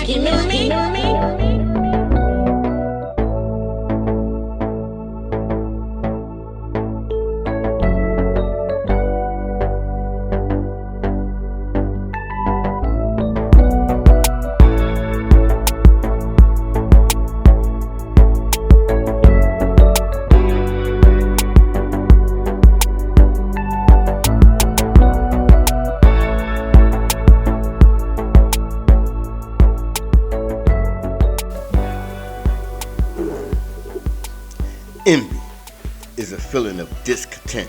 asking me? Envy is a feeling of discontent,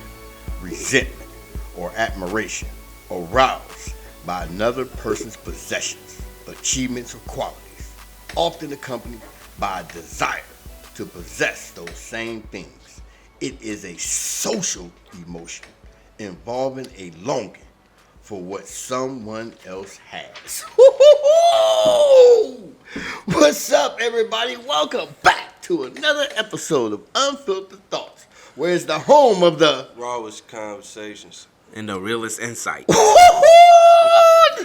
resentment, or admiration aroused by another person's possessions, achievements, or qualities, often accompanied by a desire to possess those same things. It is a social emotion involving a longing for what someone else has. What's up, everybody? Welcome back to another episode of Unfiltered Thoughts, where it's the home of the rawest conversations and the realest insight. Did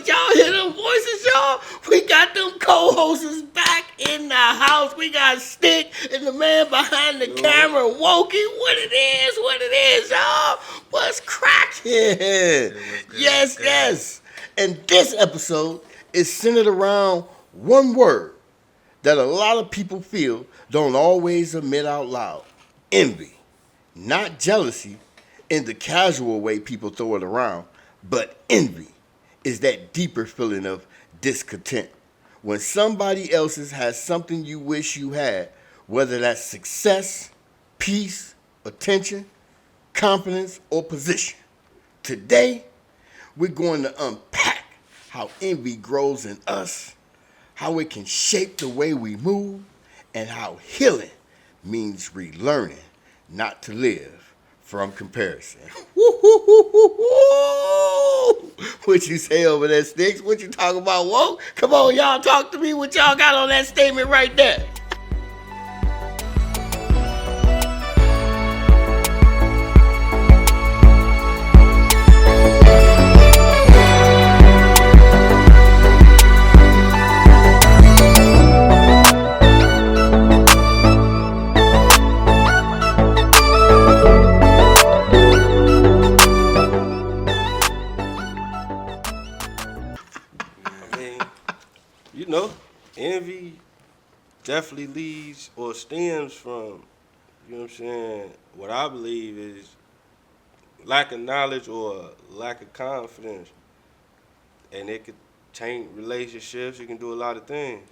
y'all hear them voices, y'all? We got them co-hosts back in the house. We got Stixx and the man behind the camera, Wolky. What it is, y'all? What's cracking? Yes. And this episode is centered around one word that a lot of people feel don't always admit out loud. Envy. Not jealousy in the casual way people throw it around, but envy is that deeper feeling of discontent. When somebody else's has something you wish you had, whether that's success, peace, attention, confidence, or position. Today, we're going to unpack how envy grows in us, how it can shape the way we move, and how healing means relearning not to live from comparison. What you say over there, Stixx? What you talking about, Whoa? Come on, y'all, talk to me. What y'all got on that statement right there? Envy definitely leads or stems from, you know what I'm saying, what I believe is lack of knowledge or lack of confidence. And it could taint relationships. It can do a lot of things.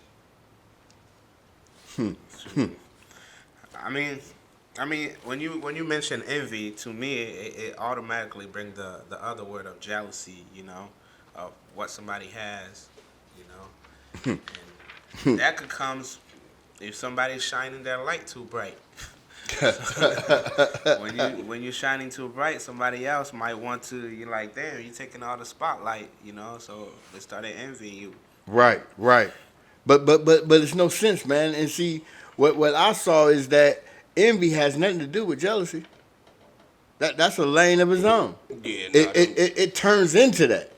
I mean, when you mention envy, to me, it automatically brings the other word of jealousy, of what somebody has, And that could come if somebody's shining their light too bright. when you're shining too bright, somebody else might want to. You're like, damn, you're taking all the spotlight, So they started envying you. Right. But it's no sense, man. And see, what I saw is that envy has nothing to do with jealousy. That's a lane of its own. Yeah, it turns into that.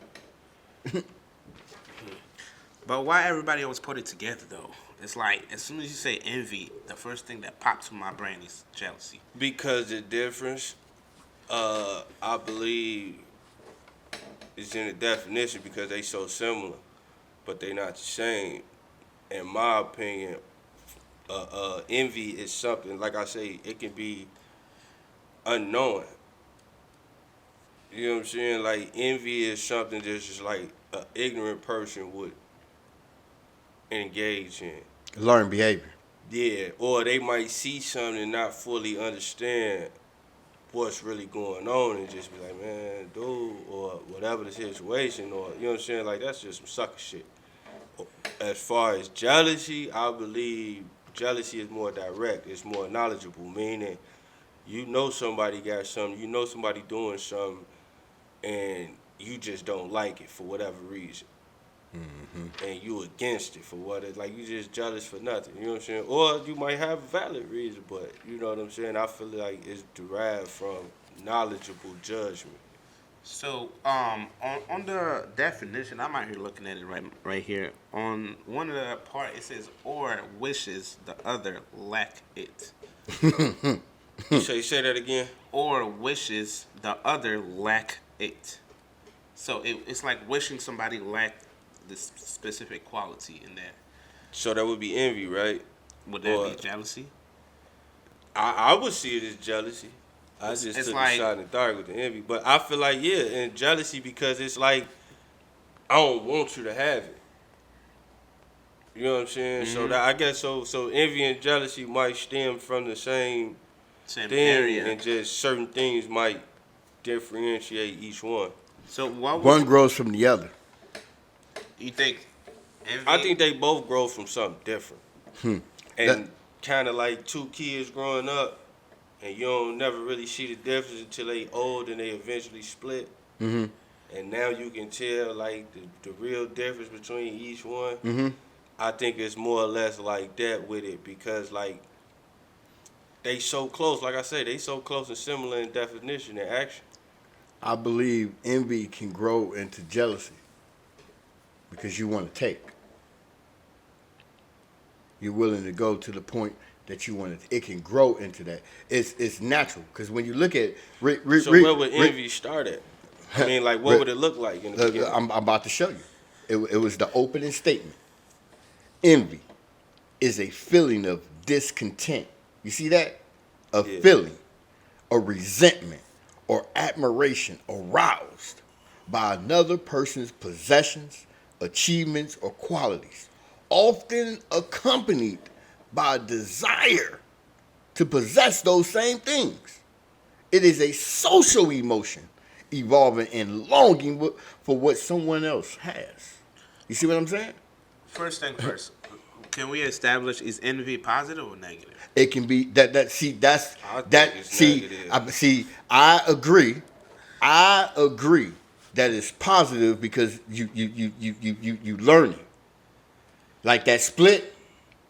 But why everybody always put it together, though? It's like, as soon as you say envy, the first thing that pops in my brain is jealousy. Because the difference, I believe, is in the definition because they so similar, but they not the same. In my opinion, envy is something, like I say, it can be unknowing. You know what I'm saying? Like, envy is something that's just like an ignorant person would engage in. Learned behavior. Yeah, or they might see something and not fully understand what's really going on and just be like, man, dude, or whatever the situation, or, you know what I'm saying? Like, that's just some sucker shit. As far as jealousy, I believe jealousy is more direct. It's more knowledgeable, meaning you know somebody got something, you know somebody doing something, and you just don't like it for whatever reason. Mm-hmm. And you against it for what it, like you just jealous for nothing, you know what I'm saying? Or you might have a valid reason, but you know what I'm saying? I feel like it's derived from knowledgeable judgment. So, on the definition, I'm out here looking at it right here. On one of the part, it says, "or wishes the other lack it." Say that again. Or wishes the other lack it. So it's like wishing somebody lacked this specific quality in that. So that would be envy, right? Would that Or be jealousy? I would see it as jealousy. I It's just took like- a shot in the dark with the envy, but I feel like and jealousy because it's like I don't want you to have it. You know what I'm saying? So Mm-hmm. that I guess so envy and jealousy might stem from the same Same thing, area. and just certain things might differentiate each one. So what One would grows from the other. you think? Envy? I think they both grow from something different. And That- kind of like two kids growing up, and you don't never really see the difference until they old and they eventually split. Mm-hmm. And now you can tell like the real difference between each one. Mm-hmm. I think it's more or less like that with it because like they so close. Like I say, they so close and similar in definition and action. I believe envy can grow into jealousy because you want to take. You're willing to go to the point that you want to. It can grow into that. It's natural because when you look at So where would envy start at? I mean, like what would it look like in the beginning? I'm about to show you. It was the opening statement. Envy is a feeling of discontent. You see that? A Yeah. feeling, a resentment, or admiration aroused by another person's possessions, achievements, or qualities, often accompanied by a desire to possess those same things. It is a social emotion evolving in longing for what someone else has. You see what I'm saying? First thing first. Can we establish is envy positive or negative? It can be that see that's I think that it's see negative. I agree. I agree that it's positive because you learning. Like that split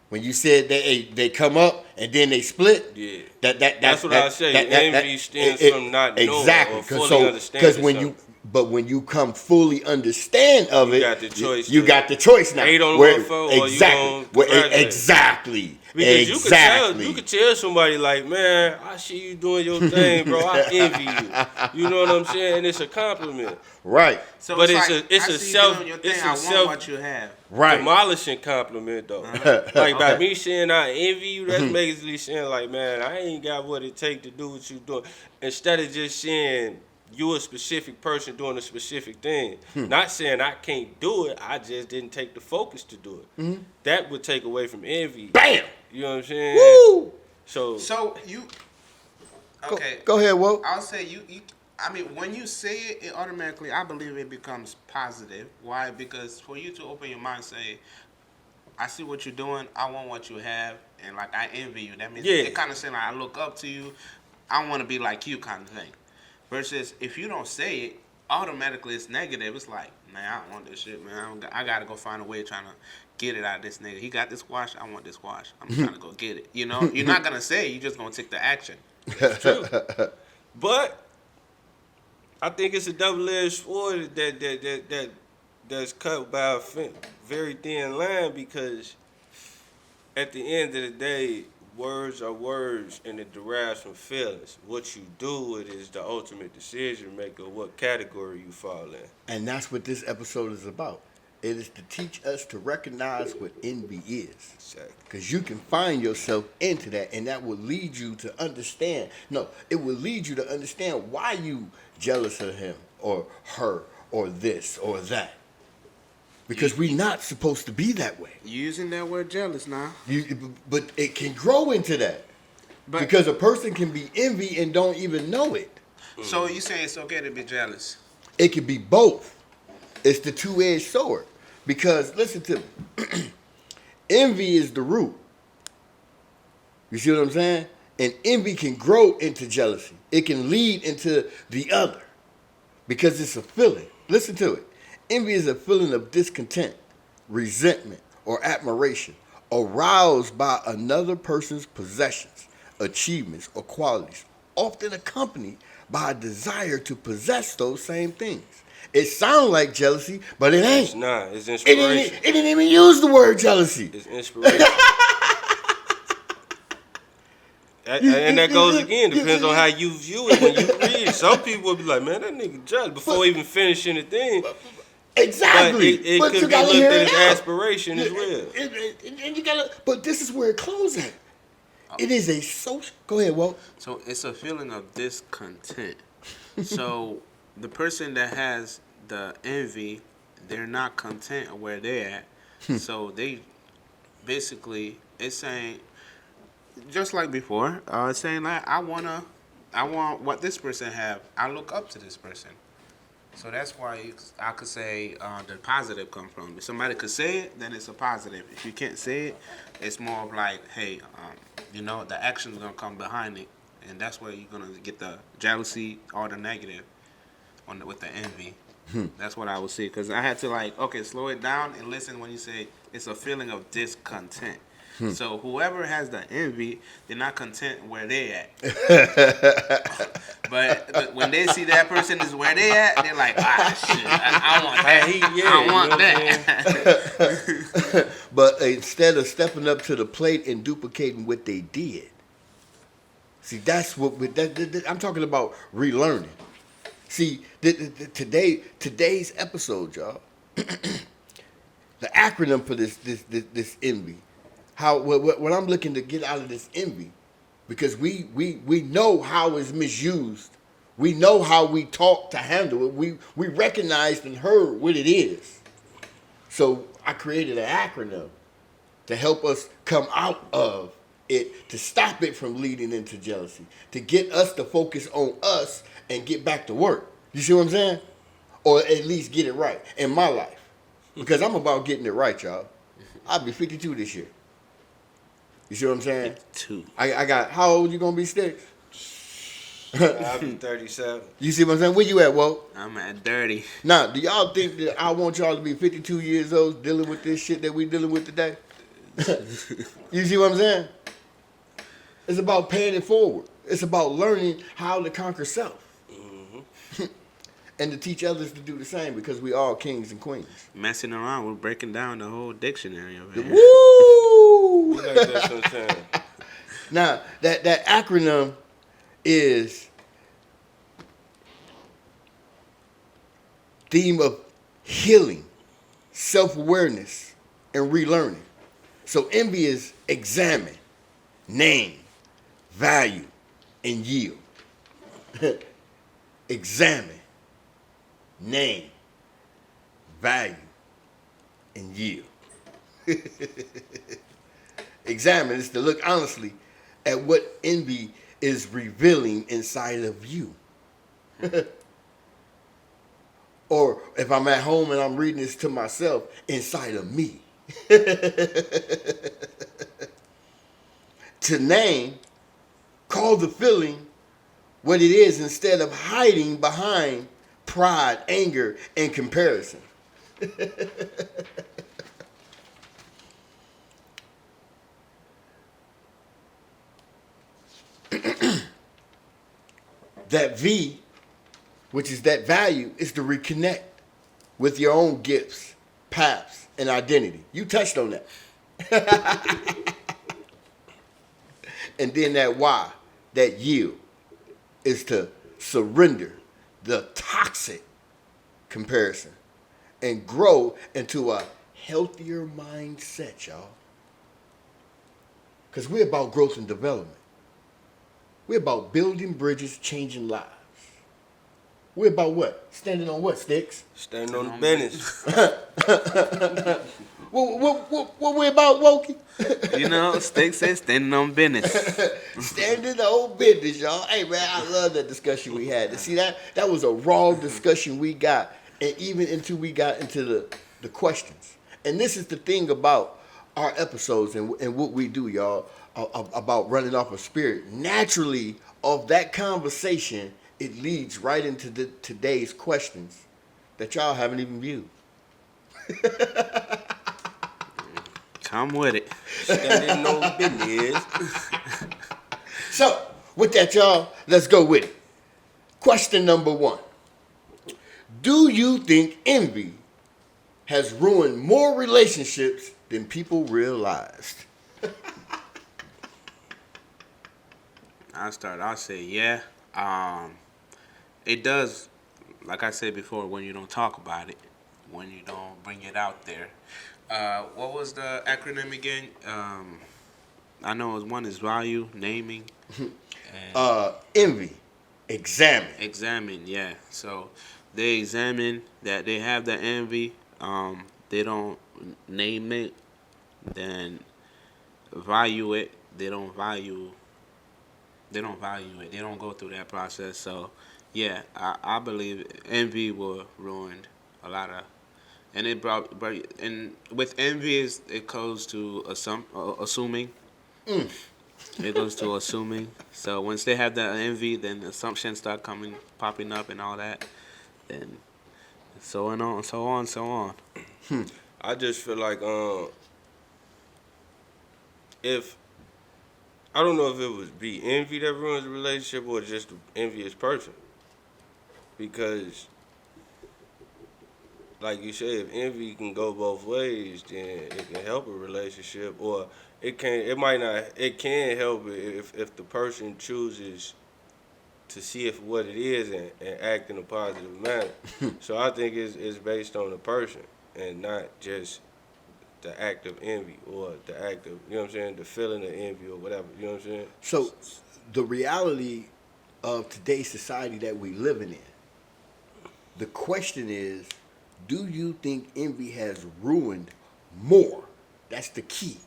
when you said they come up and then they split. Yeah. That's what I say. Envy stems from not knowing exactly. or fully understanding Because when you come fully understand of You it, got the choice You to got the choice now. hate on the Where- motherfucker or you exactly. gonna Where- congratulate. exactly. Because exactly. you could tell somebody like, man, I see you doing your thing, bro. I envy you. You know what I'm saying? And it's a compliment. Right. So But it's it's like, a I see you self- doing your it's thing, a I want self- what you have. Right. Demolishing compliment though. Like by me saying I envy you, that's basically saying like, man, I ain't got what it take to do what you doing. Instead of just saying you a specific person doing a specific thing. Not saying I can't do it, I just didn't take the focus to do it. That would take away from envy. Bam. You know what I'm saying? Woo. So you okay. Go ahead, Woke. I'll say you I mean, when you say it, it automatically, I believe it becomes positive. Why? Because for you to open your mind and say, I see what you're doing, I want what you have, and like I envy you. That means it kind of saying like I look up to you, I want to be like you kind of thing. Versus if you don't say it, automatically it's negative. It's like, man, I don't want this shit, man. I got to go find a way trying to get it out of this nigga. He got this wash, I want this wash. I'm trying to go get it. You know, you're not going to say it, you're just going to take the action. It's true. But I think it's a double-edged sword that's cut by a very thin line because at the end of the day, words are words and it derives from feelings. What you do with it is the ultimate decision maker of what category you fall in. And that's what this episode is about. It is to teach us to recognize what envy is. Exactly. Because you can find yourself into that, and that will lead you to understand. No, it will lead you to understand why you jealous of him or her or this or that. Because we're not supposed to be that way. Using that word jealous now. But it can grow into that. But Because a person can be envy and don't even know it. so you saying it's okay to be jealous? It can be both. It's the two-edged sword. Because, listen to me. Envy is the root. You see what I'm saying? And envy can grow into jealousy. It can lead into the other. Because it's a feeling. Listen to it. Envy is a feeling of discontent, resentment, or admiration aroused by another person's possessions, achievements, or qualities, often accompanied by a desire to possess those same things. It sounds like jealousy, but it ain't. It's not. It's It inspiration. didn't even use the word jealousy. It's inspiration. And that goes again. Depends on how you view it when you read. Some people will be like, man, that nigga jealous before even finishing the thing. Exactly. But it But could you be gotta looked hear at it as out. aspiration as well. And you gotta. But this is where it closes at. It is a social. Go ahead, Walt. So it's a feeling of discontent. So the person that has the envy, they're not content where they're at. So they basically, it's saying, just like before, it's saying like I want what this person have. I look up to this person. So that's why I could say the positive come from. If somebody could say it, then it's a positive. If you can't say it, it's more of like, hey, the action's gonna come behind it, and that's where you're gonna get the jealousy or the negative with the envy. That's what I would say, because I had to slow it down and listen when you say it's a feeling of discontent. So whoever has the envy, they're not content where they at. but when they see that person is where they at, they're like, shit, I want that. I want that. But instead of stepping up to the plate and duplicating what they did, see, that's what I'm talking about. Relearning. See, today's episode, y'all. The acronym for this envy. What I'm looking to get out of this envy, because we know how it's misused. We know how we talk to handle it. We recognized and heard what it is. So I created an acronym to help us come out of it, to stop it from leading into jealousy, to get us to focus on us and get back to work. You see what I'm saying? Or at least get it right in my life. Because I'm about getting it right, y'all. I'll be 52 this year. You see what I'm saying? 52. I got, how old you gonna be, Stixx? I'll be 37. You see what I'm saying? Where you at, Walt? I'm at 30. Now, do y'all think that I want y'all to be 52 years old dealing with this shit that we dealing with today? You see what I'm saying? It's about paying it forward. It's about learning how to conquer self. And to teach others to do the same, because we all kings and queens. Messing around, we're breaking down the whole dictionary over here. Woo! We like that sometimes. Now, that acronym is theme of healing, self-awareness, and relearning. So envy is examine, name, value, and yield. Examine, name, value, and yield. Examine is to look honestly at what envy is revealing inside of you. Or if I'm at home and I'm reading this to myself, inside of me. To name, call the feeling what it is instead of hiding behind pride, anger, and comparison. That V, which is that value, is to reconnect with your own gifts, paths, and identity. You touched on that. And then that Y, that yield, is to surrender the toxic comparison and grow into a healthier mindset, y'all. Because we're about growth and development. We're about building bridges, changing lives. We're about what? Standing on what, Stixx? Standing on the business. What we about, Wolky? Stixx says standing on business. Standing on business, y'all. Hey, man, I love that discussion we had. See, that was a raw discussion we got, and even until we got into the questions. And this is the thing about our episodes and what we do, y'all, about running off of spirit. Naturally, of that conversation, it leads right into today's questions that y'all haven't even viewed. Come with it. Standing on business. So, with that, y'all, let's go with it. Question number 1. Do you think envy has ruined more relationships than people realized? I'll say yeah. It does, like I said before, when you don't talk about it, when you don't bring it out there. What was the acronym again? I know one is value, naming, and Envy. Examine. examine. Yeah. So they examine that they have the envy. They don't name it, then value it. They don't value. They don't value it. They don't go through that process. So, yeah, I believe envy will ruin a lot of, and and with envy is it goes to assuming. It goes to assuming. So once they have that envy, then assumptions start popping up, and all that. Then so on, so on, so on. I just feel like if I don't know if it would be envy that ruins a relationship or just an envious person, because like you said, if envy can go both ways, then it can help a relationship, or it can. It might not. It can help it if the person chooses to see it for what it is and act in a positive manner. So I think it's based on the person and not just the act of envy or the act of, you know what I'm saying, the feeling of envy or whatever, you know what I'm saying? So, the reality of today's society that we living in, the question is, do you think envy has ruined more? That's the key.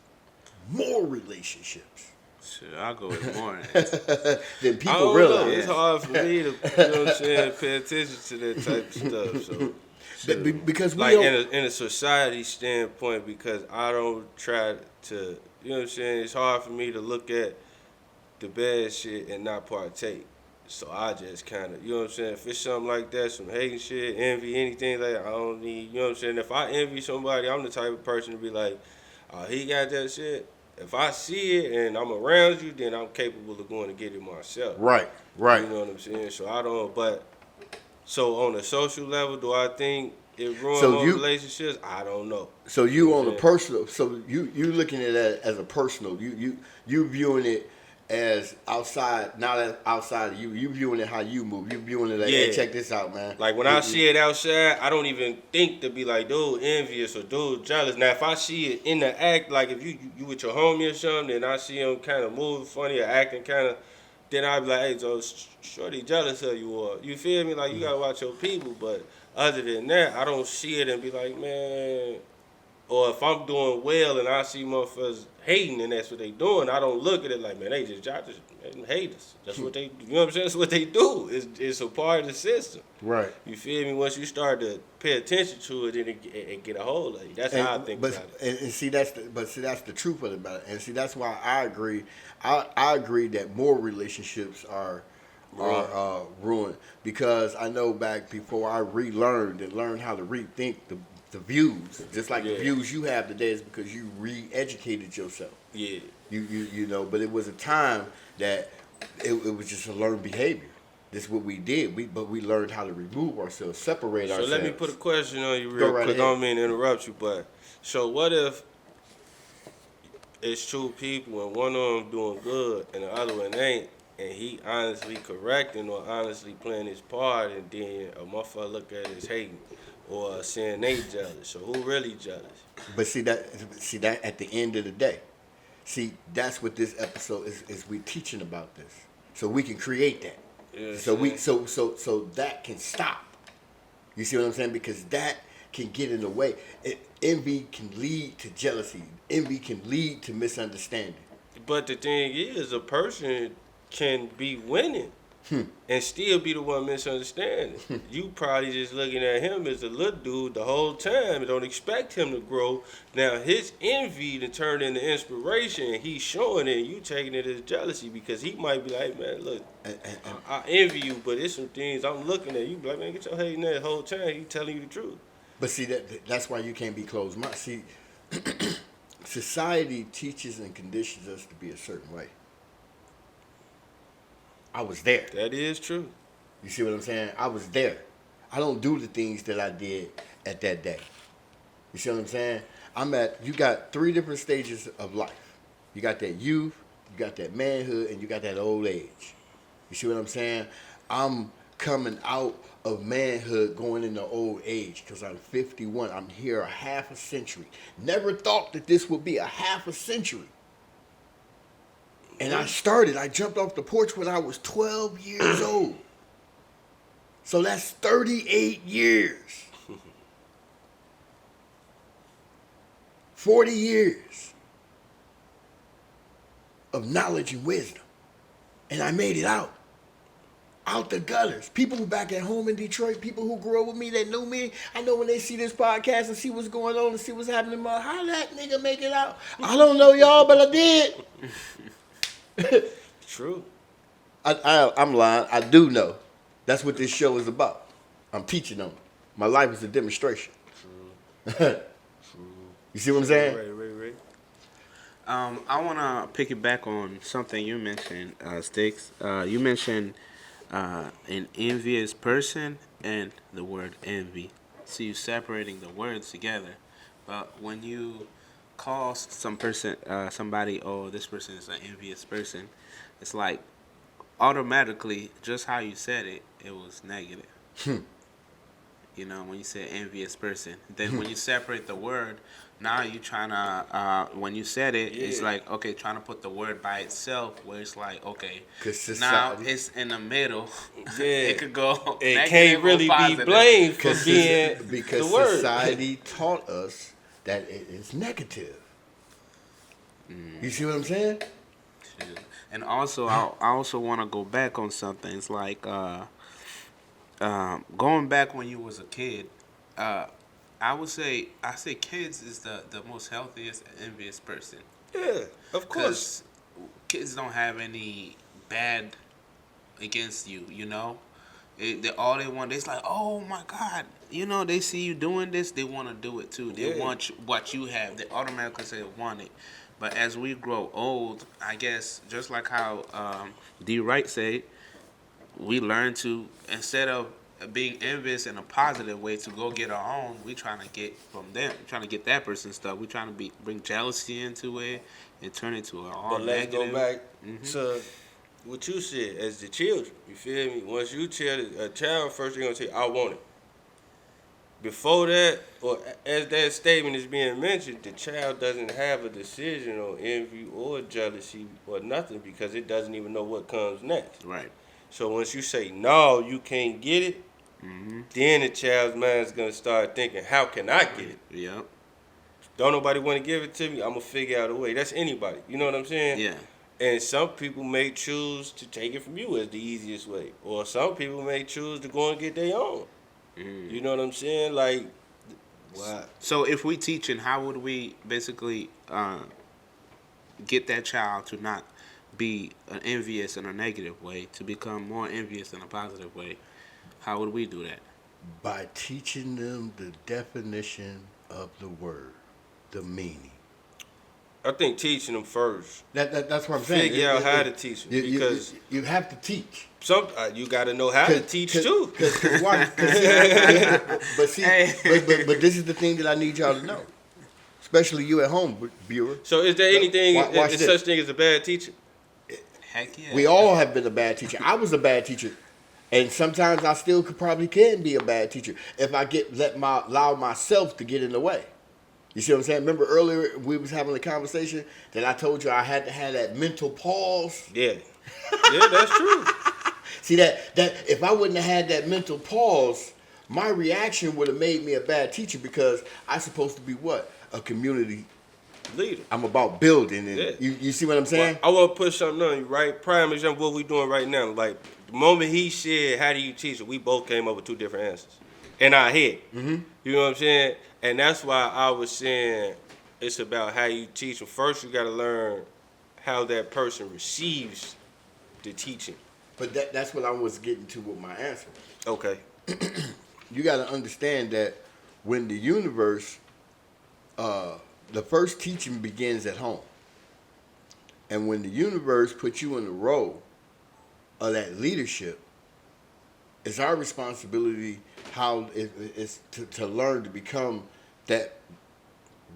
More relationships. Shit, I'll go with more. Than I people don't realize. know. It's hard for me to, you know what I'm saying, pay attention to that type of stuff. So, Because we like don't, in a society standpoint, because I don't try to, you know what I'm saying, it's hard for me to look at the bad shit and not partake. So I just kind of, you know what I'm saying, if it's something like that, some hating shit, envy, anything like that, I don't need, you know what I'm saying, if I envy somebody, I'm the type of person to be like, oh, he got that shit. If I see it and I'm around you, then I'm capable of going to get it myself. right. You know what I'm saying? So I don't, but, so on a social level, do I think it ruined my relationships? I don't know. So You know you what on I'm a saying? personal, so you looking at it as a personal, you viewing it as outside, not as outside of you. You viewing it how you move. You viewing it like, hey, Yeah. check this out, man. Like when I see it outside, I don't even think to be like, dude, envious or dude, jealous. Now, if I see it in the act, like if you with your homie or something, and I see him kind of moving funny or acting kind of, then I'd be like, hey, so shorty jealous of you, or you feel me? Like you gotta watch your people. But other than that, I don't see it and be like, man. Or if I'm doing well and I see motherfuckers hating and that's what they doing, I don't look at it like, man, they just haters. That's what they, you know what I'm saying? That's what they do. It's a part of the system. Right. You feel me? Once you start to pay attention to it, then it get a hold of you. That's how I think about it. And see that's the truth of it about it. And see that's why I agree. I agree that more relationships are ruined, because I know back before I relearned and learned how to rethink the views, just like the views you have today, is because you re-educated yourself. Yeah. You know, but it was a time that it was just a learned behavior. This is what we did. But we learned how to remove ourselves, separate ourselves. So let me put a question on you real quick. I don't mean to interrupt you, but so what if it's two people and one of them doing good and the other one ain't, and he honestly correcting or honestly playing his part, and then a motherfucker look at it as hating or saying they jealous? So who really jealous? But see that at the end of the day, that's what this episode is we teaching about this, so we can create that. Yeah, so that can stop. You see what I'm saying? Because that can get in the way. Envy can lead to jealousy. Envy can lead to misunderstanding. But the thing is, a person can be winning and still be the one misunderstanding. You probably just looking at him as a little dude the whole time and don't expect him to grow. Now his envy to turn into inspiration, and he's showing it, and you taking it as jealousy, because he might be like, man, look, I envy you, but it's some things I'm looking at. You be like, man, get your head in there the whole time. He telling you the truth. But see, that's why you can't be closed-minded. See, society teaches and conditions us to be a certain way. I was there. That is true. You see what I'm saying? I was there. I don't do the things that I did at that day. You see what I'm saying? You got 3 different stages of life. You got that youth, you got that manhood, and you got that old age. You see what I'm saying? I'm coming out of manhood going into old age because I'm 51. I'm here a half a century. Never thought that this would be a half a century. And I jumped off the porch when I was 12 years old. So that's 38 years. 40 years of knowledge and wisdom. And I made it out. Out the gutters. People who back at home in Detroit, people who grew up with me, that knew me, I know when they see this podcast and see what's going on and see what's happening, how that nigga make it out? I don't know y'all, but I did. True. I'm lying. I do know. That's what this show is about. I'm teaching them. My life is a demonstration. True. You see what I'm saying? Right. I want to piggyback on something you mentioned, Stixx. You mentioned an envious person and the word envy. So you separating the words together. But when you call somebody, oh, this person is an envious person, it's like automatically, just how you said it, it was negative. You know, when you say envious person. Then when you separate the word, now you trying to, when you said it, it's like, okay, trying to put the word by itself, where it's like, okay, now it's in the middle. Yeah. It could go It negative can't really or be positive. blamed for being because the word. society taught us that it is negative. You see what I'm saying? And also, I also want to go back on something. It's like going back when you was a kid. I say kids is the most healthiest and envious person. Yeah, of course. Kids don't have any bad against you. You know, all they want. It's like, oh my God. You know, they see you doing this, they want to do it too. They want what you have. They automatically say want it. But as we grow old, I guess, just like how D. Wright said, we learn to, instead of being envious in a positive way to go get our own, we trying to get from them, trying to get that person's stuff. We trying to bring jealousy into it and turn it to an all negative. But let's go back to what you said as the children. You feel me? Once you tell a child, first they're going to tell you, I want it. Before that, or as that statement is being mentioned, the child doesn't have a decision on envy or jealousy or nothing because it doesn't even know what comes next. Right. So once you say, no, you can't get it, then the child's mind is going to start thinking, how can I get it? Yep. Don't nobody want to give it to me, I'm going to figure out a way. That's anybody. You know what I'm saying? Yeah. And some people may choose to take it from you as the easiest way. Or some people may choose to go and get their own. You know what I'm saying? Like, what? So if we teaching, how would we basically get that child to not be envious in a negative way, to become more envious in a positive way? How would we do that? By teaching them the definition of the word, the meaning. I think teaching them first. That's what I'm saying. Figure out how to teach them. Because you have to teach. You got to know how to teach too. But this is the thing that I need y'all to know, especially you at home, viewer. So is there anything, watch is such thing as a bad teacher? Heck yeah. We all have been a bad teacher. I was a bad teacher, and sometimes I still can be a bad teacher if I allow myself to get in the way. You see what I'm saying? Remember earlier we was having a conversation that I told you I had to have that mental pause. Yeah, that's true. See that if I wouldn't have had that mental pause, my reaction would have made me a bad teacher because I'm supposed to be what? A community leader. I'm about building. And you see what I'm saying? Well, I want to put something on you, right? Prime example, what we doing right now. Like the moment he said, "How do you teach it?" we both came up with 2 different answers in our head. You know what I'm saying? And that's why I was saying it's about how you teach them. First, you got to learn how that person receives the teaching. But that's what I was getting to with my answer. Okay. You got to understand that when the universe, the first teaching begins at home. And when the universe puts you in the role of that leadership, it's our responsibility how it's to learn to become that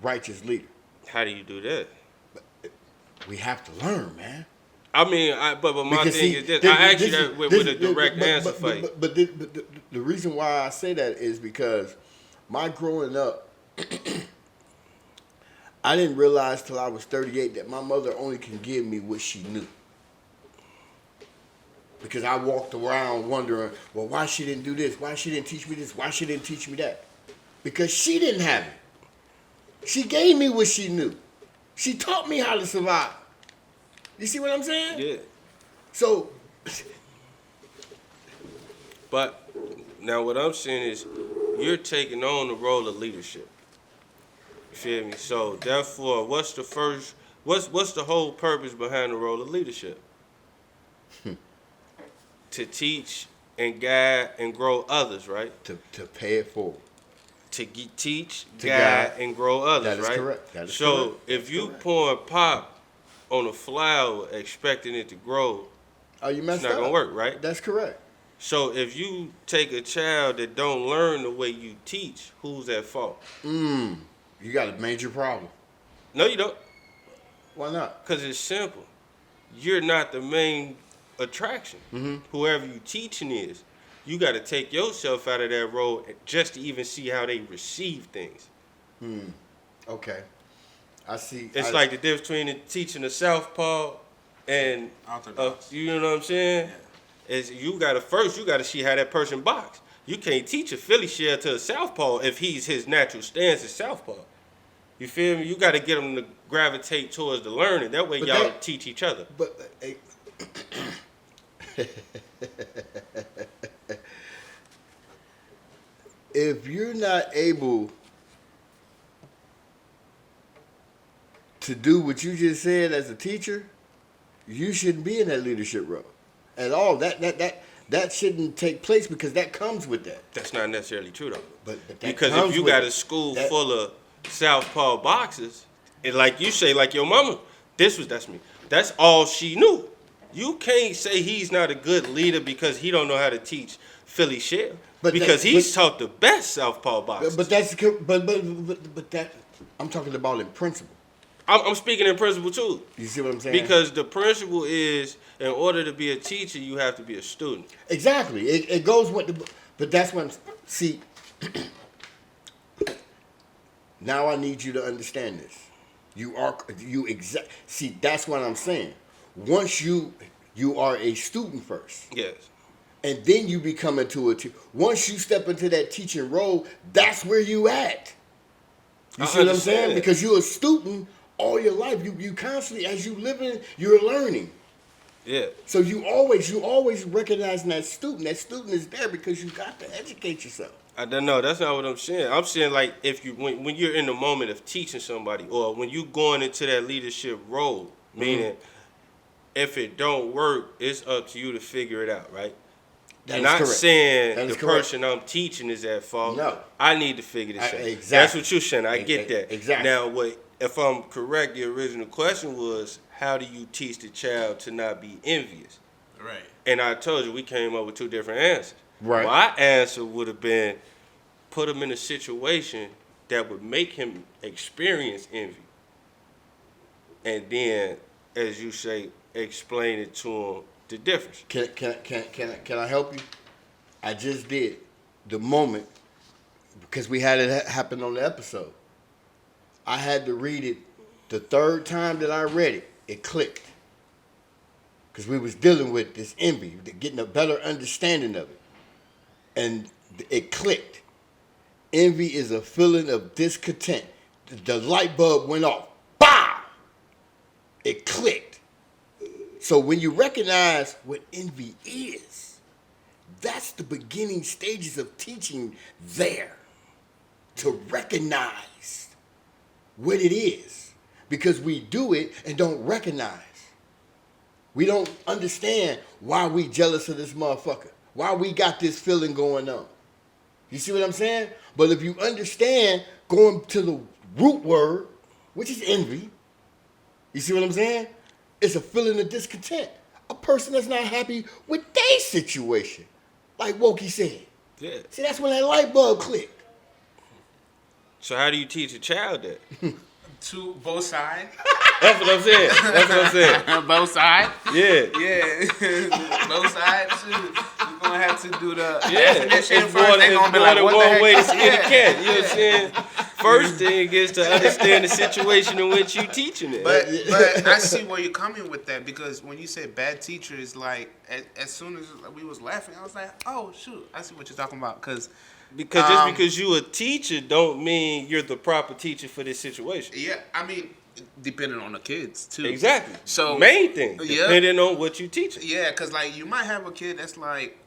righteous leader. How do you do that? We have to learn, man. I mean, but my Because thing see, is this. this- I asked you this- that with this- a direct but- answer but- for you. But the reason why I say that is because my growing up, I didn't realize till I was 38 that my mother only can give me what she knew. Because I walked around wondering, well, why she didn't do this? Why she didn't teach me this? Why she didn't teach me that? Because she didn't have it. She gave me what she knew. She taught me how to survive. You see what I'm saying? Yeah. So, But now what I'm saying is you're taking on the role of leadership. You feel me? So therefore, what's the whole purpose behind the role of leadership? To teach and guide and grow others, right? to pay it forward. Teach, To guide, guide. and grow others, That is right? correct. That is so correct. if you pouring pop on a flower expecting it to grow, Oh, you messed it's not up. gonna work, right? That's correct. So if you take a child that don't learn the way you teach, who's at fault? You got a major problem. No, you don't, Why not? because it's simple. You're not the main attraction. Whoever you teaching is, you got to take yourself out of that role just to even see how they receive things. Okay. I see. It's like the difference between teaching a southpaw and Orthodox. you know what I'm saying? Is you got to see how that person box. You can't teach a Philly shell to a southpaw if his natural stance is southpaw. You feel me? You got to get them to gravitate towards the learning. That way But y'all that- teach each other. But if you're not able to do what you just said as a teacher, you shouldn't be in that leadership role at all. That shouldn't take place because that comes with that. That's not necessarily true though. But that Because comes if you with got it. a school That- full of southpaw boxers, and like you say, like your mama, that's me. That's all she knew. You can't say he's not a good leader because he don't know how to teach Philly shell. But Because that- he's taught the best southpaw boxers. But that I'm talking about in principle. I'm speaking in principle too. You see what I'm saying? Because the principle is, in order to be a teacher, you have to be a student. Exactly. It goes with the. But that's what I'm. See. Now I need you to understand this. See, that's what I'm saying. Once you are a student first, Yes. and then you become into a once you step into that teaching role, that's where you at. You I see what I'm understand saying? that. Because you're a student all your life. You constantly, as you living, you're learning. Yeah. So you always recognizing that student. That student is there because you got to educate yourself. I don't know. That's not what I'm saying. I'm saying like if you when you're in the moment of teaching somebody, or when you going into that leadership role, meaning if it don't work, it's up to you to figure it out, right? That is Not correct. saying That the is correct. person I'm teaching is at fault. No. I need to figure this out. Exactly. That's what you're saying. I get that. Exactly. Now, if I'm correct, the original question was, how do you teach the child to not be envious? Right. And I told you we came up with two different answers. Right. My answer would have been put him in a situation that would make him experience envy. And then, as you say, explain it to him the difference. Can I help you? I just did the moment because we had it happen on the episode. I had to read it the third time that I read it. It clicked because we was dealing with this envy, getting a better understanding of it, and it clicked. Envy is a feeling of discontent. The light bulb went off. Bah! It clicked. So when you recognize what envy is, that's the beginning stages of teaching there. To recognize what it is. Because we do it and don't recognize. We don't understand why we jealous of this motherfucker. Why we got this feeling going on. You see what I'm saying? But if you understand going to the root word, which is envy, you see what I'm saying? It's a feeling of discontent. A person that's not happy with their situation. like Wolky said. Yeah. See, that's when that light bulb clicked. So how do you teach a child that? To both sides. That's what I'm saying. That's what I'm saying. Both sides. Yeah. Yeah. Both sides. You're gonna have to do the Yeah. definition It's first. more They're gonna be like, than what the one heck? way to skin a Yeah. cat. You know what I'm saying? First thing is to understand the situation in which you're teaching it. But I see where you're coming with that, because when you say bad teacher, is like as soon as we was laughing, I was like, oh shoot, I see what you're talking about. Because just because you a teacher don't mean you're the proper teacher for this situation. yeah, I mean, depending on the kids too. Exactly. So main thing, yeah. depending on what you teaching. Yeah, because like you might have a kid that's like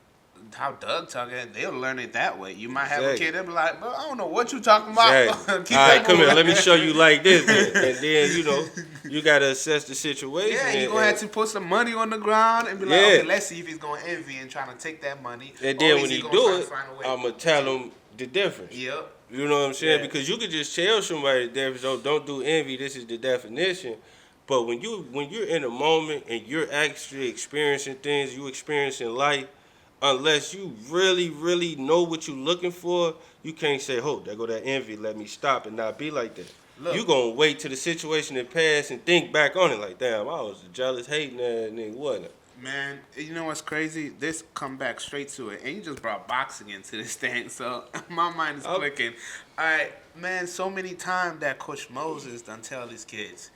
how Doug talking, they'll learn it that way. You might have a kid that'll be like, but I don't know what you talking about. Exactly. All right, come here, let me show you like this. And then, you got to assess the situation. Yeah, you're going to have to put some money on the ground and be like, okay, let's see if he's going to envy and trying to take that money. And then when he do it, I'm going to tell him the difference. Yep. You know what I'm saying? Yeah. Because you could just tell somebody the difference, oh, don't do envy, this is the definition. But when you're in a moment and you're actually experiencing things, you experiencing life, unless you really, really know what you're looking for, you can't say, oh, there go that envy, let me stop and not be like that. Look, you going to wait till the situation in past and think back on it like, damn, I was a jealous, hating that nigga, wasn't it? Man, you know what's crazy? This come back straight to it. And you just brought boxing into this thing, so my mind is clicking. All right, man, so many times that Coach Moses done tell these kids,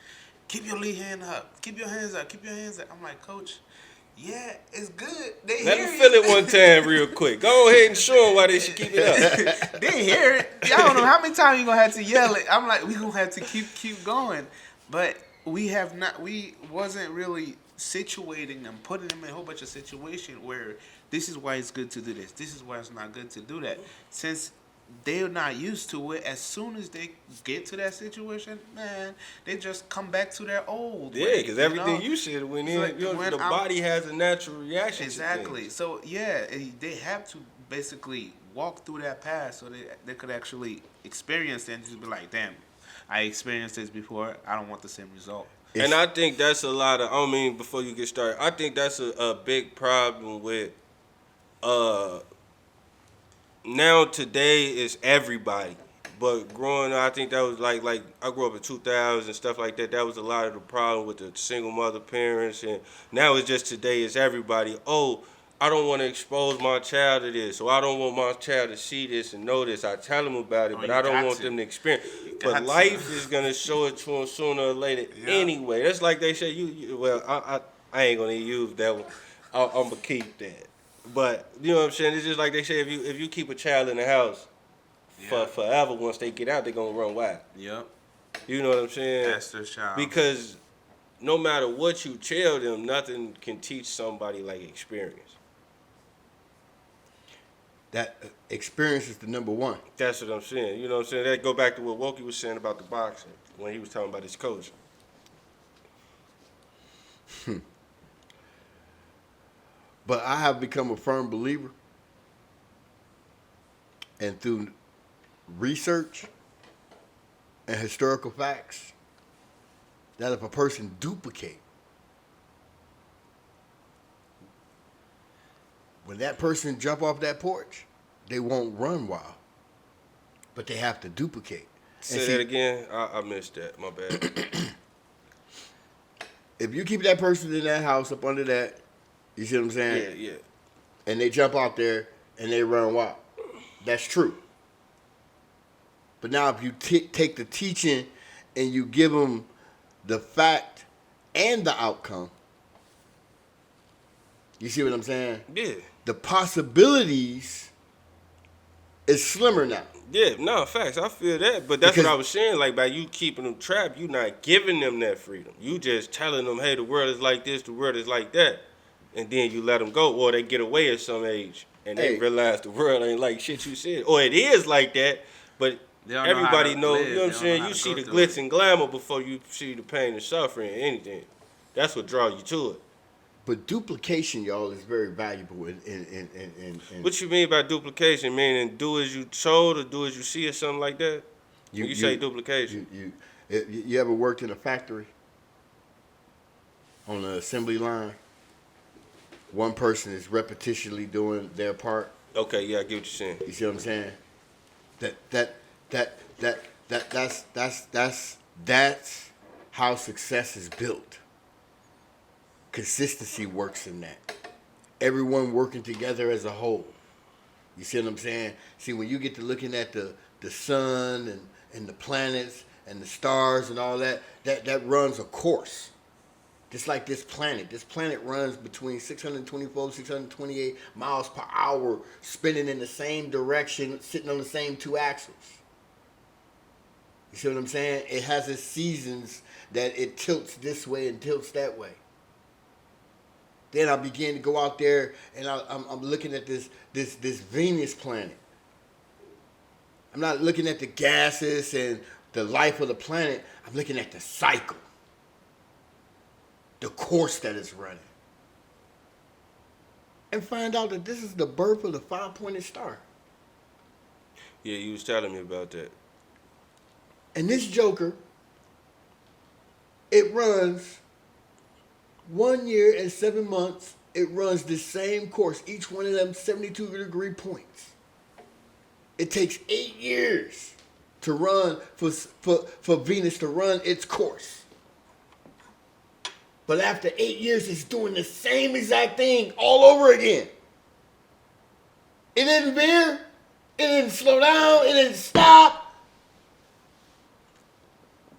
keep your lead hand up, keep your hands up, keep your hands up. I'm like, Coach, yeah, it's good. They Let hear them it. feel it one time real quick. Go ahead and show them why they should keep it up. They hear it. Y'all don't know how many times you gonna have to yell it. I'm like, we gonna have to keep going. But we wasn't really situating them, putting them in a whole bunch of situations where this is why it's good to do this. This is why it's not good to do that. Since they're not used to it, as soon as they get to that situation, man, they just come back to their old way. Yeah, because everything you said went in, like the body has a natural reaction exactly. to things. So, yeah, they have to basically walk through that path so they could actually experience it and just be like, damn, I experienced this before. I don't want the same result. And I think that's a lot of, before you get started, I think that's a big problem with, now today is everybody. But growing up, I think that was like I grew up in 2000 and stuff like that. That was a lot of the problem with the single mother parents. And now it's just today is everybody. Oh, I don't want to expose my child to this, or I don't want my child to see this and know this. I tell them about it, but I don't want them to experience. But life is gonna show it to them sooner or later anyway. That's like they say. I ain't gonna use that one. I'm gonna keep that. But you know what I'm saying? It's just like they say. If you keep a child in the house for forever, once they get out, they're gonna run wild. Yep. You know what I'm saying? That's their child. Because no matter what you tell them, nothing can teach somebody like experience. That experience is the number one. That's what I'm saying. You know what I'm saying? That go back to what Wolky was saying about the boxing when he was talking about his coach. But I have become a firm believer, and through research and historical facts, that if a person duplicate, when that person jump off that porch, they won't run wild, but they have to duplicate. Say that again. I missed that. My bad. If you keep that person in that house up under that, you see what I'm saying? Yeah. And they jump out there and they run wild. That's true. But now if you take the teaching and you give them the fact and the outcome, you see what I'm saying? Yeah. The possibilities is slimmer now. Yeah, no, facts. I feel that. But that's what I was saying. Like, by you keeping them trapped, you not giving them that freedom. You just telling them, hey, the world is like this, the world is like that. And then you let them go. Or they get away at some age. And they realize the world ain't like shit you said. Or it is like that, but everybody know, you know what I'm saying? You see the glitz and glamour before you see the pain and suffering and anything. That's what draw you to it. But duplication, y'all, is very valuable. In What you mean by duplication? Meaning do as you told or do as you see or something like that? You say duplication. You ever worked in a factory on the assembly line? one person is repetitionally doing their part. Okay, yeah, I get what you're saying. You see what I'm saying? That's how success is built. Consistency works in that. Everyone working together as a whole. You see what I'm saying? See, when you get to looking at the sun and the planets and the stars and all that runs a course. Just like this planet. This planet runs between 624, 628 miles per hour, spinning in the same direction, sitting on the same two axles. You see what I'm saying? It has its seasons that it tilts this way and tilts that way. Then I begin to go out there and I'm looking at this Venus planet. I'm not looking at the gases and the life of the planet. I'm looking at the cycle. The course that it's running. And find out that this is the birth of the 5-pointed star. Yeah, you was telling me about that. And this joker, it runs 1 year and 7 months. It runs the same course. Each one of them 72-degree points. It takes 8 years to run for Venus to run its course. But after 8 years, it's doing the same exact thing all over again. It didn't veer. It didn't slow down. It didn't stop.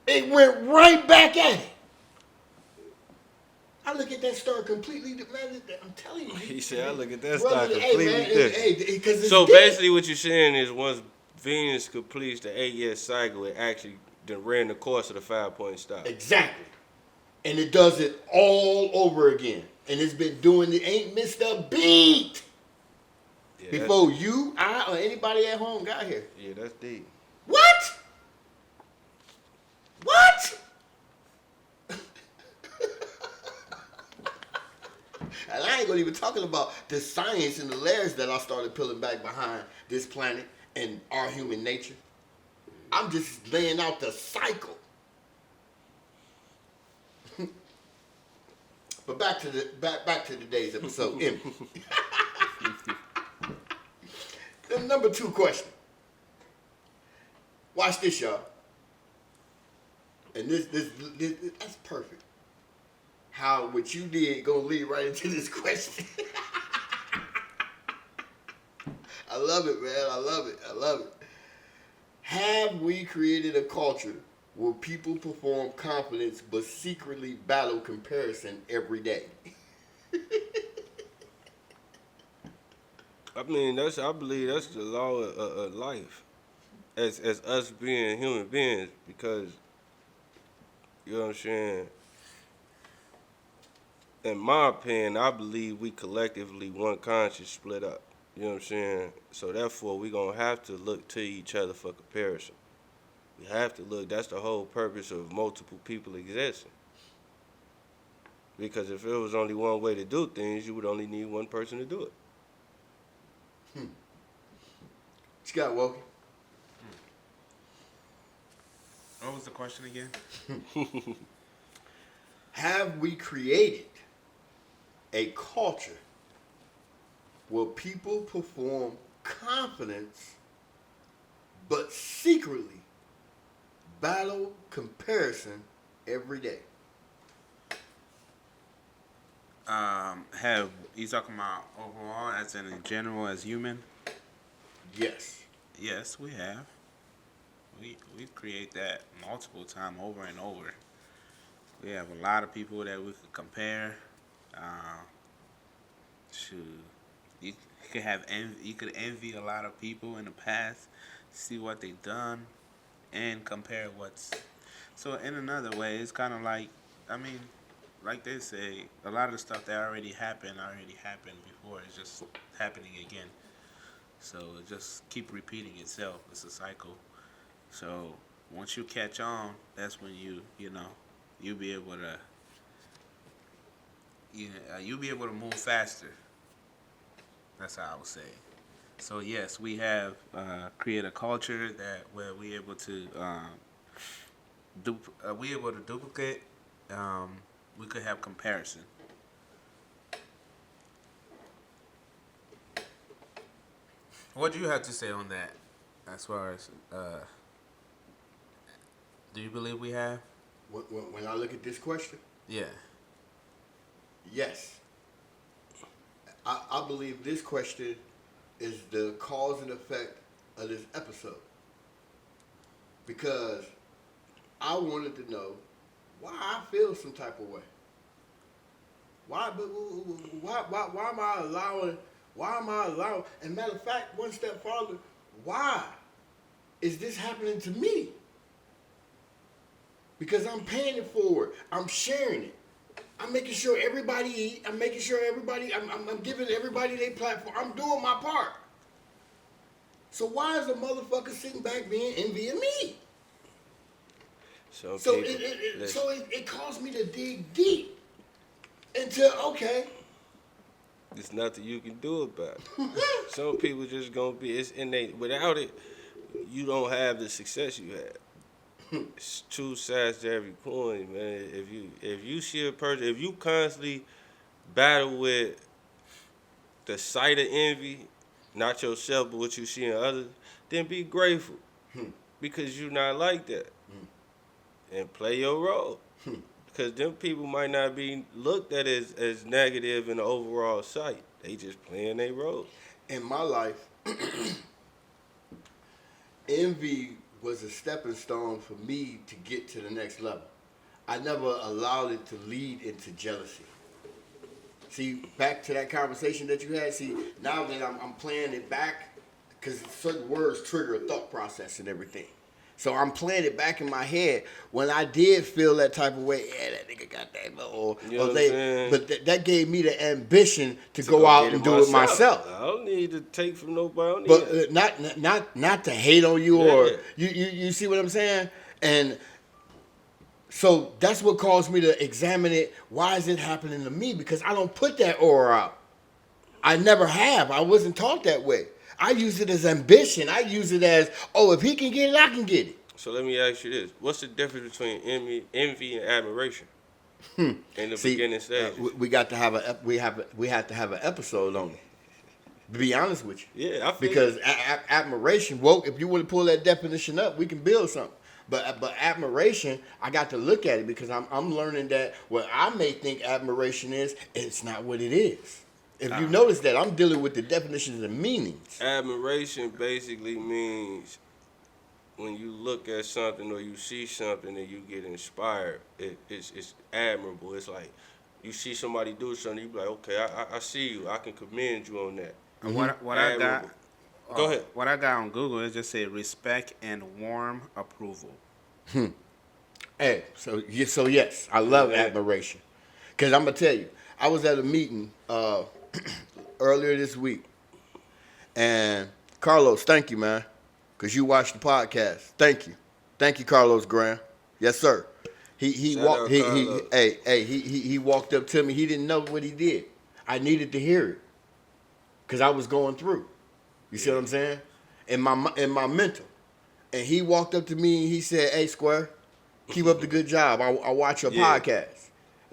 It went right back at it. I look at that star completely, man, I'm telling you. He said, I look at that star Brother, completely different. So deep. basically what you're saying is once Venus completes the 8-year cycle, it actually then ran the course of the 5-point star. Exactly. And it does it all over again. And it's been doing it, ain't missed a beat. Yeah, before you, I, or anybody at home got here. Yeah, that's deep. What? What? And I ain't gonna even talking about the science and the layers that I started peeling back behind this planet and our human nature. I'm just laying out the cycle. But back to today's episode. The number 2 question. Watch this, y'all. And this that's perfect. How what you did gonna lead right into this question. I love it, man. I love it. Have we created a culture where people perform confidence but secretly battle comparison every day? I mean, I believe that's the law of life, as us being human beings, because you know what I'm saying. In my opinion, I believe we collectively one conscious split up. You know what I'm saying. So therefore, we gonna have to look to each other for comparison. We have to look. That's the whole purpose of multiple people existing. Because if it was only one way to do things, you would only need one person to do it. What you got, Wolky? What was the question again? Have we created a culture where people perform confidence but secretly battle comparison every day? Have you talking about overall, as in general, as human? Yes. Yes, we have. We create that multiple times over and over. We have a lot of people that we could compare. You could have you could envy a lot of people in the past, see what they've done, and compare what's. So in another way, it's kind of like, I mean, like they say, a lot of the stuff that already happened before. It's just happening again. So it just keep repeating itself. It's a cycle. So once you catch on, that's when you'll be able to you'll be able to move faster. That's how I would say. So yes, we have create a culture where we able to duplicate. We could have comparison. What do you have to say on that? As far as, do you believe we have? When I look at this question, Yeah. yes. I believe this question is the cause and effect of this episode. Because I wanted to know why I feel some type of way. Why am I allowing, and matter of fact, one step farther, why is this happening to me? Because I'm paying it forward. I'm sharing it. I'm making sure everybody eat. I'm making sure I'm giving everybody their platform. I'm doing my part. So why is a motherfucker sitting back being envying me? So it caused me to dig deep into, okay. There's nothing you can do about it. Some people just gonna be, it's innate. Without it, you don't have the success you had. It's two sides to every coin, man. If you see a person, if you constantly battle with the sight of envy, not yourself but what you see in others, then be grateful because you're not like that, and play your role. Because them people might not be looked at as negative in the overall sight. They just playing their role. In my life, envy was a stepping stone for me to get to the next level. I never allowed it to lead into jealousy. See, back to that conversation that you had, see, now that I'm playing it back, because certain words trigger a thought process and everything. So I'm playing it back in my head. When I did feel that type of way, yeah, that nigga got that, but that gave me the ambition to go out and do it myself. I don't need to take from nobody. But not to hate on you or you see what I'm saying? And so that's what caused me to examine it. Why is it happening to me? Because I don't put that aura out. I never have. I wasn't taught that way. I use it as ambition. I use it as, if he can get it, I can get it. So let me ask you this: what's the difference between envy and admiration in the beginning stage? We got to have we have to have an episode on it. To be honest with you, yeah, I feel because admiration. If you want to pull that definition up, we can build something. But admiration, I got to look at it because I'm learning that what I may think admiration is, it's not what it is. If you notice that, I'm dealing with the definitions and meanings. Admiration basically means when you look at something or you see something and you get inspired, it's admirable. It's like you see somebody do something, you be like, okay, I see you. I can commend you on that. And what I got, go ahead. What I got on Google is just say respect and warm approval. Hey, so yes, I love admiration. Because I'm going to tell you, I was at a meeting earlier this week. And Carlos, thank you, man. Because you watched the podcast. Thank you. Thank you, Carlos Graham. Yes, sir. He walked up to me. He didn't know what he did. I needed to hear it. Because I was going through. You see what I'm saying? In my mental. And he walked up to me and he said, "Hey, Square, keep up the good job. I watch your podcast."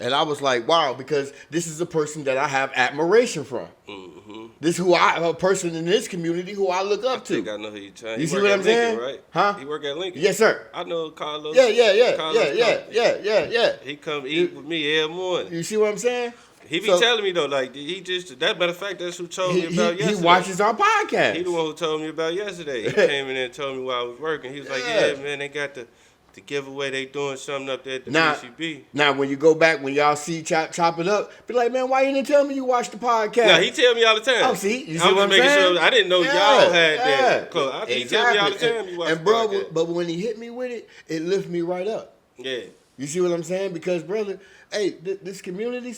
And I was like, wow, because this is a person that I have admiration from. Mm-hmm. This is a person in this community who I look up to. I think I know who you're talking. You see what I'm saying? Right? Huh? He work at Lincoln. Yes, sir. I know Carlos. Yeah. Carlos He come eat with me every morning. You see what I'm saying? He be telling me though, like that matter of fact, that's who told me about yesterday. He watches our podcast. He the one who told me about yesterday. He came in there and told me while I was working. He was like, yeah man, they got the giveaway, they doing something up there at the PCB. Now, when you go back, when y'all see chop it up, be like, man, why you didn't tell me you watched the podcast? Nah, he tell me all the time. Oh, see? You see what I'm saying? Sure, I didn't know y'all had that close. He tell me all the time you watch the podcast. But when he hit me with it, it lifted me right up. Yeah. You see what I'm saying? Because, brother, hey, this community,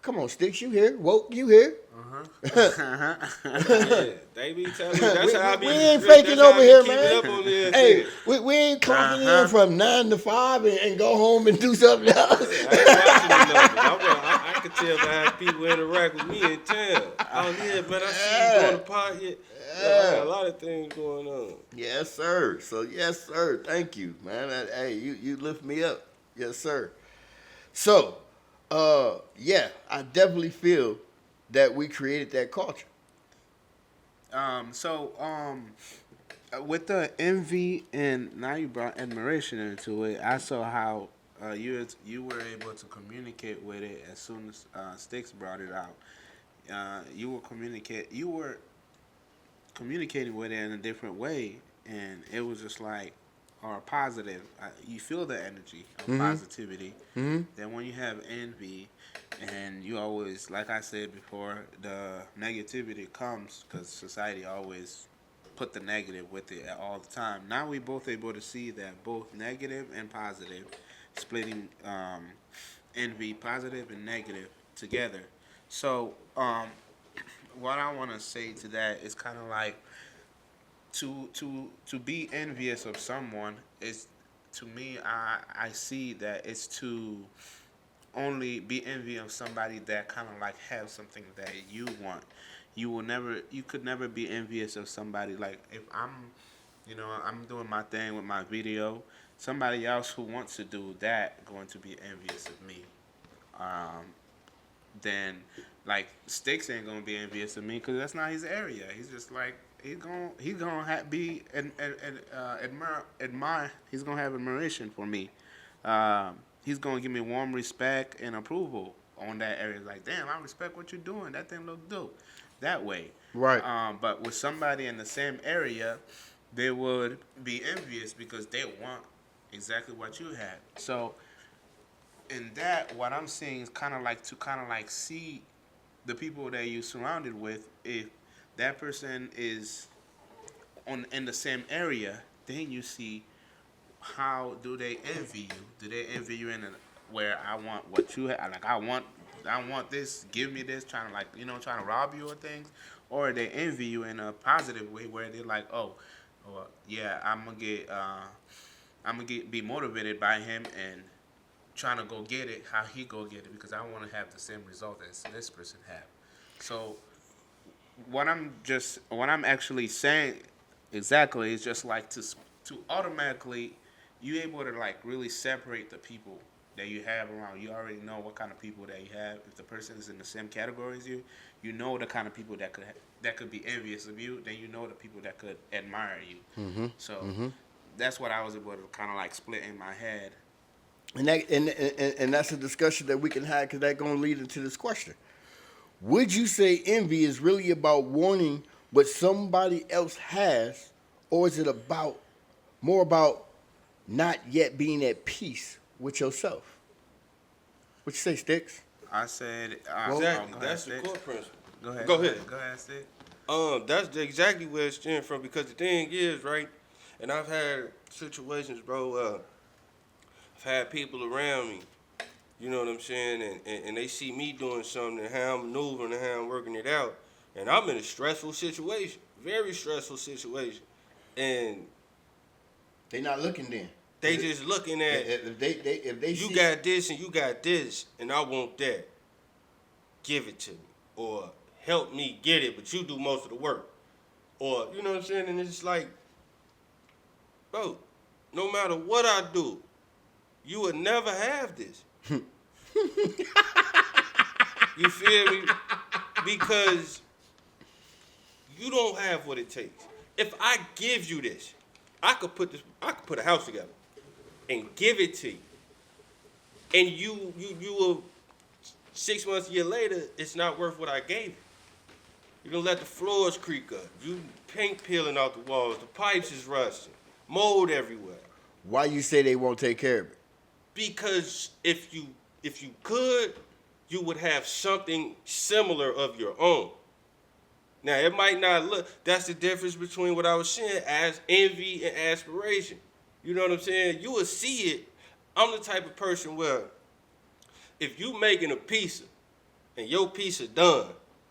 come on, Stixx, you here? Woke, you here? Yeah, they be telling me that's how I be. We ain't faking over here, man. Hey, we ain't clocking in from 9 to 5 and go home and do something else. I can tell by how people interact with me in town. Oh yeah, man, I see you doing the pod. Yeah. I got a lot of things going on. Yes, sir. So yes, sir. Thank you, man. Hey, you lift me up. Yes, sir. So, I definitely feel that we created that culture. With the envy and now you brought admiration into it, I saw how you were able to communicate with it as soon as Stixx brought it out. You were communicating with it in a different way, and it was just like or positive. You feel the energy of positivity. Then when you have envy, and you always, like I said before, the negativity comes because society always put the negative with it all the time. Now we both able to see that both negative and positive, splitting envy, positive and negative together. So what I want to say to that is kind of like to be envious of someone is to me I see that it's to only be envy of somebody that kind of like have something that you want. You could never be envious of somebody like if I'm doing my thing with my video, somebody else who wants to do that going to be envious of me. Um, then like Stixx ain't gonna be envious of me because that's not his area. He's just like be admire. He's gonna have admiration for me. He's gonna give me warm respect and approval on that area. Like, damn, I respect what you're doing. That thing look dope. That way, Right. But with somebody in the same area, they would be envious because they want exactly what you had. So in that, what I'm seeing is kind of like to kind of like see the people that you surrounded with. If that person is in the same area, then you see how do they envy you? Do they envy you in a, where I want what you have? Like I want this. Give me this. Trying to like trying to rob you of things, or they envy you in a positive way where they're like, oh, well, yeah, I'm gonna be motivated by him and trying to go get it how he go get it because I want to have the same result as this person have. So what I'm actually saying exactly is just like to automatically you able to like really separate the people that you have around. You already know what kind of people that you have. If the person is in the same category as you, you know the kind of people that could be envious of you. Then you know the people that could admire you. So that's what I was able to kind of like split in my head. And that's a discussion that we can have because that's going to lead into this question. Would you say envy is really about wanting what somebody else has, or is it more about not yet being at peace with yourself? What you say, Stixx? I said, Exactly. That's the core principle. Go ahead. Go ahead. Go ahead, Stixx. That's exactly where it's stemmed from because the thing is, right, and I've had situations, bro, I've had people around me, you know what I'm saying, and they see me doing something and how I'm maneuvering and how I'm working it out, and I'm in a stressful situation, very stressful situation, and They not looking then. they just looking at, If they you see, got this and you got this, and I want that, give it to me, or help me get it, but you do most of the work, or, you know what I'm saying, and it's like, bro, no matter what I do, you would never have this. You feel me? Because you don't have what it takes. If I give you this, I could put a house together and give it to you. And you will 6 months, a year later, it's not worth what I gave you. You're gonna let the floors creak up. You paint peeling out the walls, the pipes is rusting, mold everywhere. why you say they won't take care of it? Because if you could, you would have something similar of your own. Now it might not look. That's the difference between what I was saying as envy and aspiration. You know what I'm saying? You will see it. I'm the type of person where if you making a pizza and your pizza done,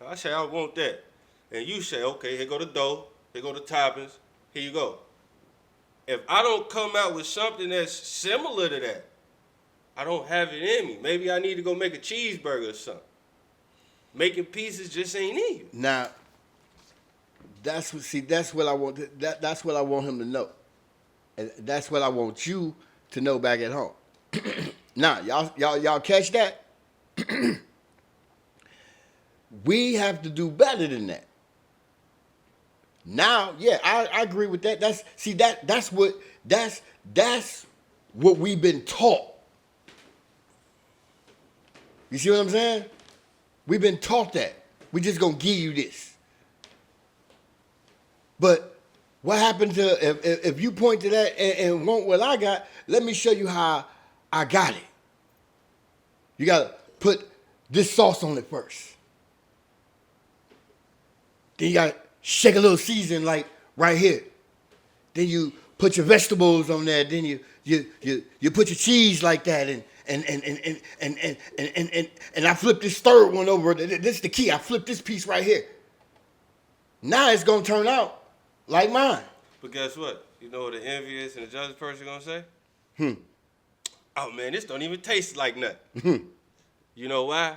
I say I want that, and you say okay, here go the dough, here go the toppings, here you go. If I don't come out with something that's similar to that, I don't have it in me. Maybe I need to go make a cheeseburger or something. Making pizzas just ain't in you. Now, that's what I want. That's what I want him to know, and that's what I want you to know back at home. Now, y'all catch that? We have to do better than that. Now, yeah, I agree with that. That's what we've been taught. You see what I'm saying? We've been taught that. We just gonna give you this. But what happened to if you point to that and want what I got? Let me show you how I got it. You gotta put this sauce on it first. Then you gotta shake a little season like right here. Then you put your vegetables on there. Then you put your cheese like that and I flip this third one over. This is the key. I flip this piece right here. Now it's gonna turn out like mine. But guess what? You know what the envious and the jealous person gonna say? Oh man, this don't even taste like nothing. You know why?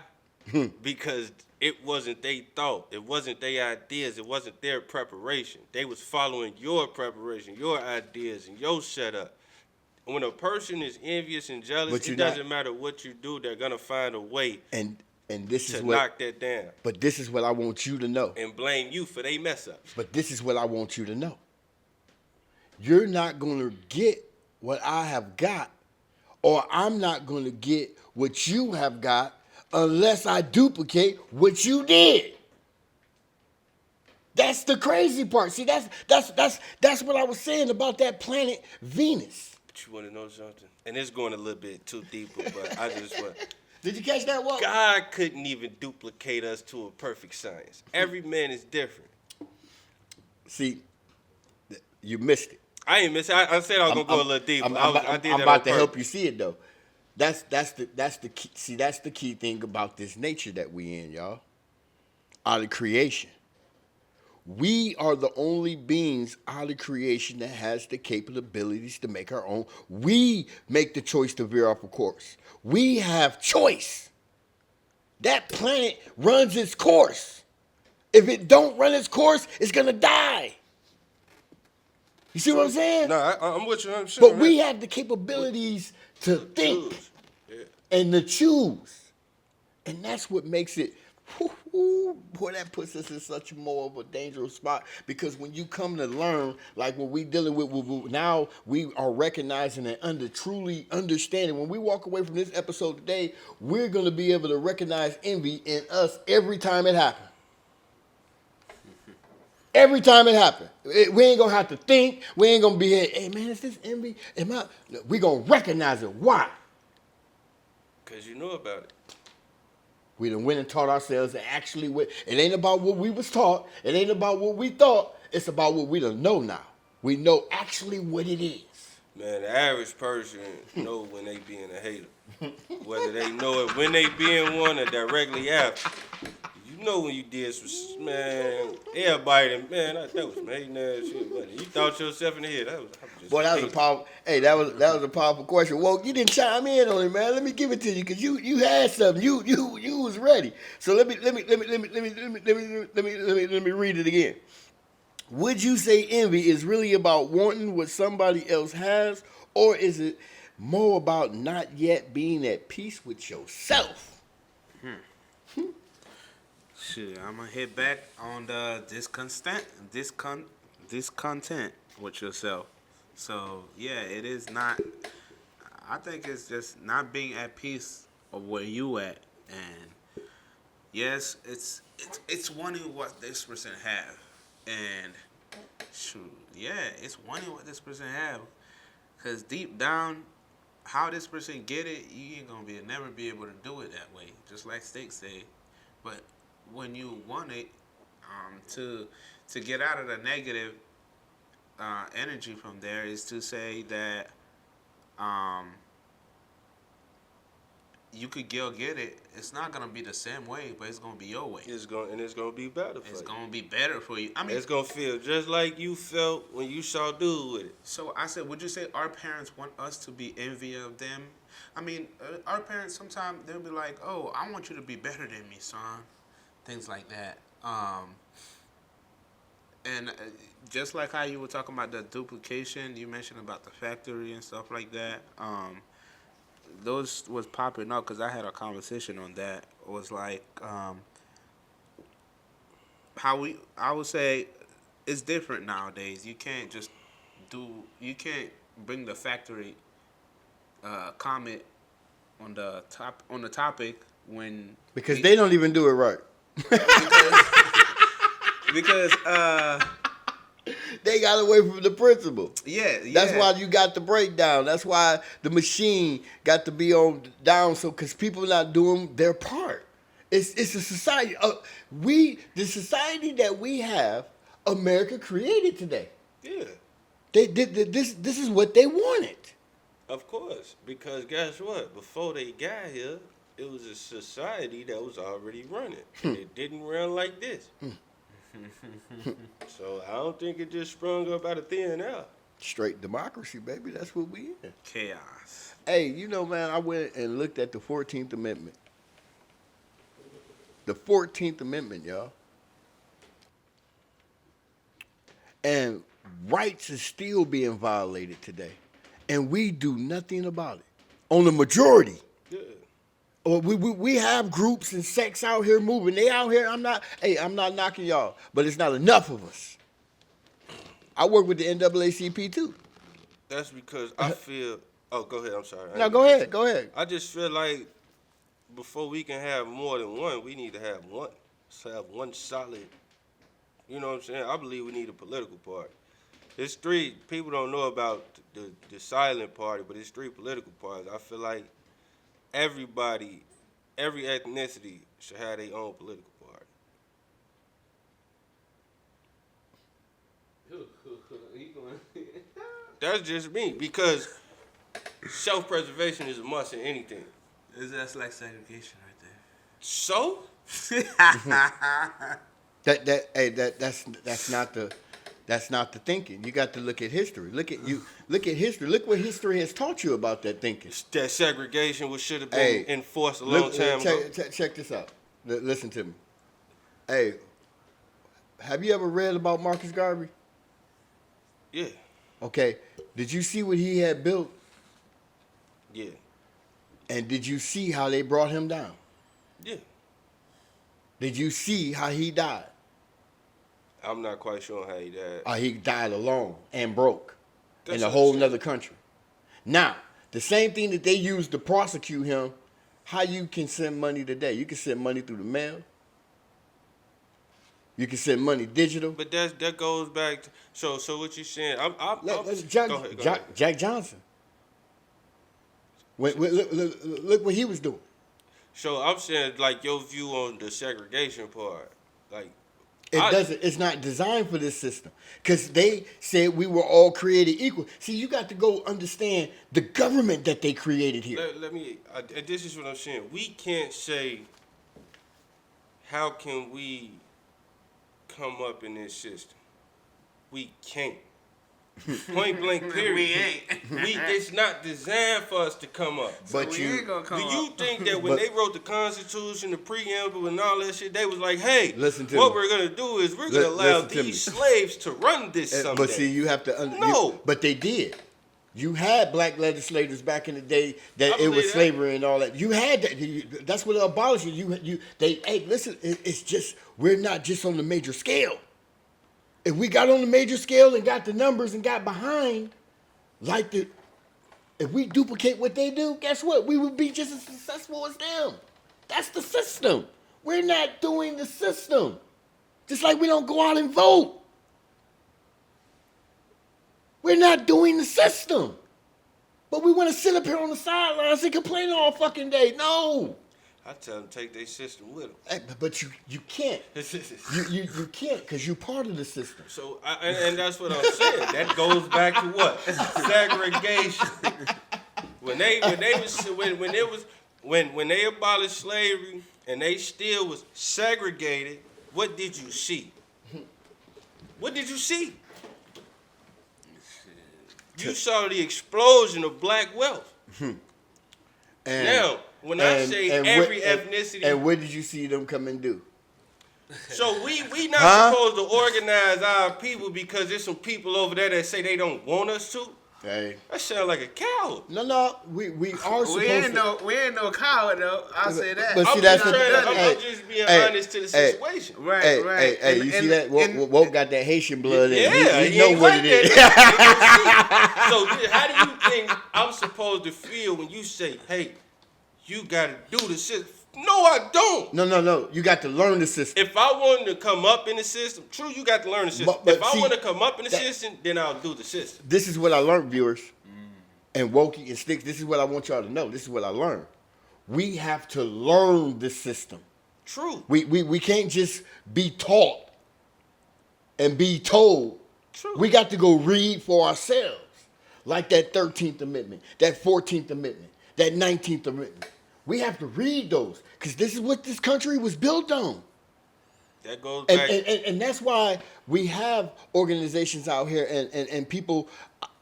Because it wasn't their thought. It wasn't their ideas. It wasn't their preparation. They was following your preparation, your ideas, and your setup. When a person is envious and jealous, it doesn't matter what you do. They're gonna find a way and this to is what, knock that down. But this is what I want you to know. And blame you for they mess ups. But this is what I want you to know. You're not gonna get what I have got, or I'm not gonna get what you have got unless I duplicate what you did. That's the crazy part. See, that's what I was saying about that planet Venus. But you want to know something? And it's going a little bit too deeper, but I just want. Did you catch that one? God couldn't even duplicate us to a perfect science. Every man is different. See, you missed it. I ain't miss it. I said I was gonna go a little deeper. I'm about to help you see it though. That's the key. See, that's the key thing about this nature that we in, y'all. Out of creation. We are the only beings out of creation that has the capabilities to make our own. We make the choice to veer off a course. We have choice. That planet runs its course. If it don't run its course, it's gonna die. You see what I'm saying? No, I'm with you 100%. But we have the capabilities to think and to choose. And that's what makes it, boy, that puts us in such more of a dangerous spot. Because when you come to learn, like what we dealing with now, we are recognizing and truly understanding. When we walk away from this episode today, we're going to be able to recognize envy in us every time it happens. Every time it happens. We ain't going to have to think. We ain't going to be here, hey, man, is this envy? We're going to recognize it. Why? Because you know about it. We done went and taught ourselves that actually it ain't about what we was taught. It ain't about what we thought. It's about what we done know now. We know actually what it is. Man, the average person know when they being a hater. Whether they know it when they being one or directly after. You know when you did some, man, everybody, man, that was some hating ass shit, buddy. You thought yourself in the head. That was a powerful, hey, that was a powerful question. Well, you didn't chime in on it, man. Let me give it to you, because you had something. You was ready. So let me read it again. Would you say envy is really about wanting what somebody else has, or is it more about not yet being at peace with yourself? Shit, I'm gonna hit back on the discontent with yourself. So yeah, it is not. I think it's just not being at peace of where you at, and yes, it's wanting what this person have, and shoot, yeah, it's wanting what this person have, cause deep down, how this person get it, you ain't gonna never be able to do it that way. Just like Stixx said, but when you want it, to get out of the negative energy from there is to say that you could get it. It's not gonna be the same way, but it's gonna be your way. It's gonna be better for you. It's gonna be better for you. I mean, it's gonna feel just like you felt when you saw dude with it. So I said, would you say our parents want us to be envy of them? I mean, our parents sometimes they'll be like, "Oh, I want you to be better than me, son." Things like that. And just like how you were talking about the duplication, you mentioned about the factory and stuff like that. Those was popping up because I had a conversation on that. It was like I would say it's different nowadays. You can't just you can't bring the factory comment on the topic when Because they don't even do it right. because They got away from the principle. yeah. That's why you got the breakdown. That's why the machine got to be on down. So because people not doing their part. It's a society. The society that we have, America created today. Yeah, This is what they wanted. of course. Because guess what? Before they got here, it was a society that was already running. It didn't run like this. So I don't think it just sprung up out of thin air. Straight democracy, baby. That's what we in. chaos. Hey, man, I went and looked at the 14th Amendment. The 14th Amendment, y'all. And rights is still being violated today. And we do nothing about it. On the majority. Yeah. Or we have groups and sects out here moving. They out here. I'm not knocking y'all, but it's not enough of us. I work with the NAACP too. That's because I feel. Oh, go ahead. I'm sorry. No, go ahead. Go ahead. I just feel like before we can have more than one, we need to have one. Let's have one solid. You know what I'm saying? I believe we need a political party. There's three. People don't know about the silent party, but it's three political parties. I feel like everybody, every ethnicity should have their own political party. That's just me, because self-preservation is a must in anything. That's like segregation right there. So? That's not the thinking. You got to look at history. Look at history. Look what history has taught you about that thinking. That segregation should have been enforced a long time ago. Check this out. Listen to me. Hey, have you ever read about Marcus Garvey? Yeah. Okay. Did you see what he had built? Yeah. And did you see how they brought him down? Yeah. Did you see how he died? I'm not quite sure how he died. He died alone and broke That's in a whole understandable. nother country. Now, the same thing that they used to prosecute him, how you can send money today? You can send money through the mail. You can send money digital. But that goes back to, so what you saying? Go ahead. Jack Johnson. Look what he was doing. So I'm saying, like, your view on the segregation part, like, It's not designed for this system, because they said we were all created equal. See, you got to go understand the government that they created here. This is what I'm saying. We can't say, how can we come up in this system? We can't. Point blank, period. We ain't. It's not designed for us to come up. But we ain't gonna come Do you up. think that when they wrote the Constitution, the preamble, and all that shit, they was like, hey, Listen to what me. we're going to do is we're going to allow listen to me. these slaves to run this someday. But see, you have to No. but they did. You had black legislators back in the day that I it was believe that. slavery and all that. You had that. That's what they abolished. Hey, listen. It's just we're not just on the major scale. If we got on the major scale and got the numbers and got behind, if we duplicate what they do, guess what? We would be just as successful as them. That's the system. We're not doing the system. Just like we don't go out and vote. We're not doing the system. But we want to sit up here on the sidelines and complain all fucking day. No. I tell them take their system with them. Hey, but you can't. You can't, because you're part of the system. So, and that's what I'm saying. That goes back to what? Segregation. When they abolished slavery and they still was segregated, what did you see? What did you see? You saw the explosion of black wealth. Now, when I say every ethnicity, and what did you see them come and do? so we not supposed to organize our people because there's some people over there that say they don't want us to. Hey. That sound like a coward. No, we are supposed We ain't to. no coward though. I'll say that. But see, I'm that's just the trying to, thing. I'm just being honest to the situation. Right, Hey, right. hey, you see that? Woke got that Haitian blood in. Yeah, He know ain't what like it is. that. So how do you think I'm supposed to feel when you say, "Hey, you gotta do the shit"? No, I don't. No. You got to learn the system. If I wanted to come up in the system, true, you got to learn the system. But if I see, want to come up in the system, then I'll do the system. This is what I learned, viewers. And Wolky and Stixx, this is what I want y'all to know. This is what I learned. We have to learn the system. True. We can't just be taught and be told. True. We got to go read for ourselves. Like that 13th Amendment, that 14th Amendment, that 19th Amendment. We have to read those because this is what this country was built on. That goes back. And that's why we have organizations out here and people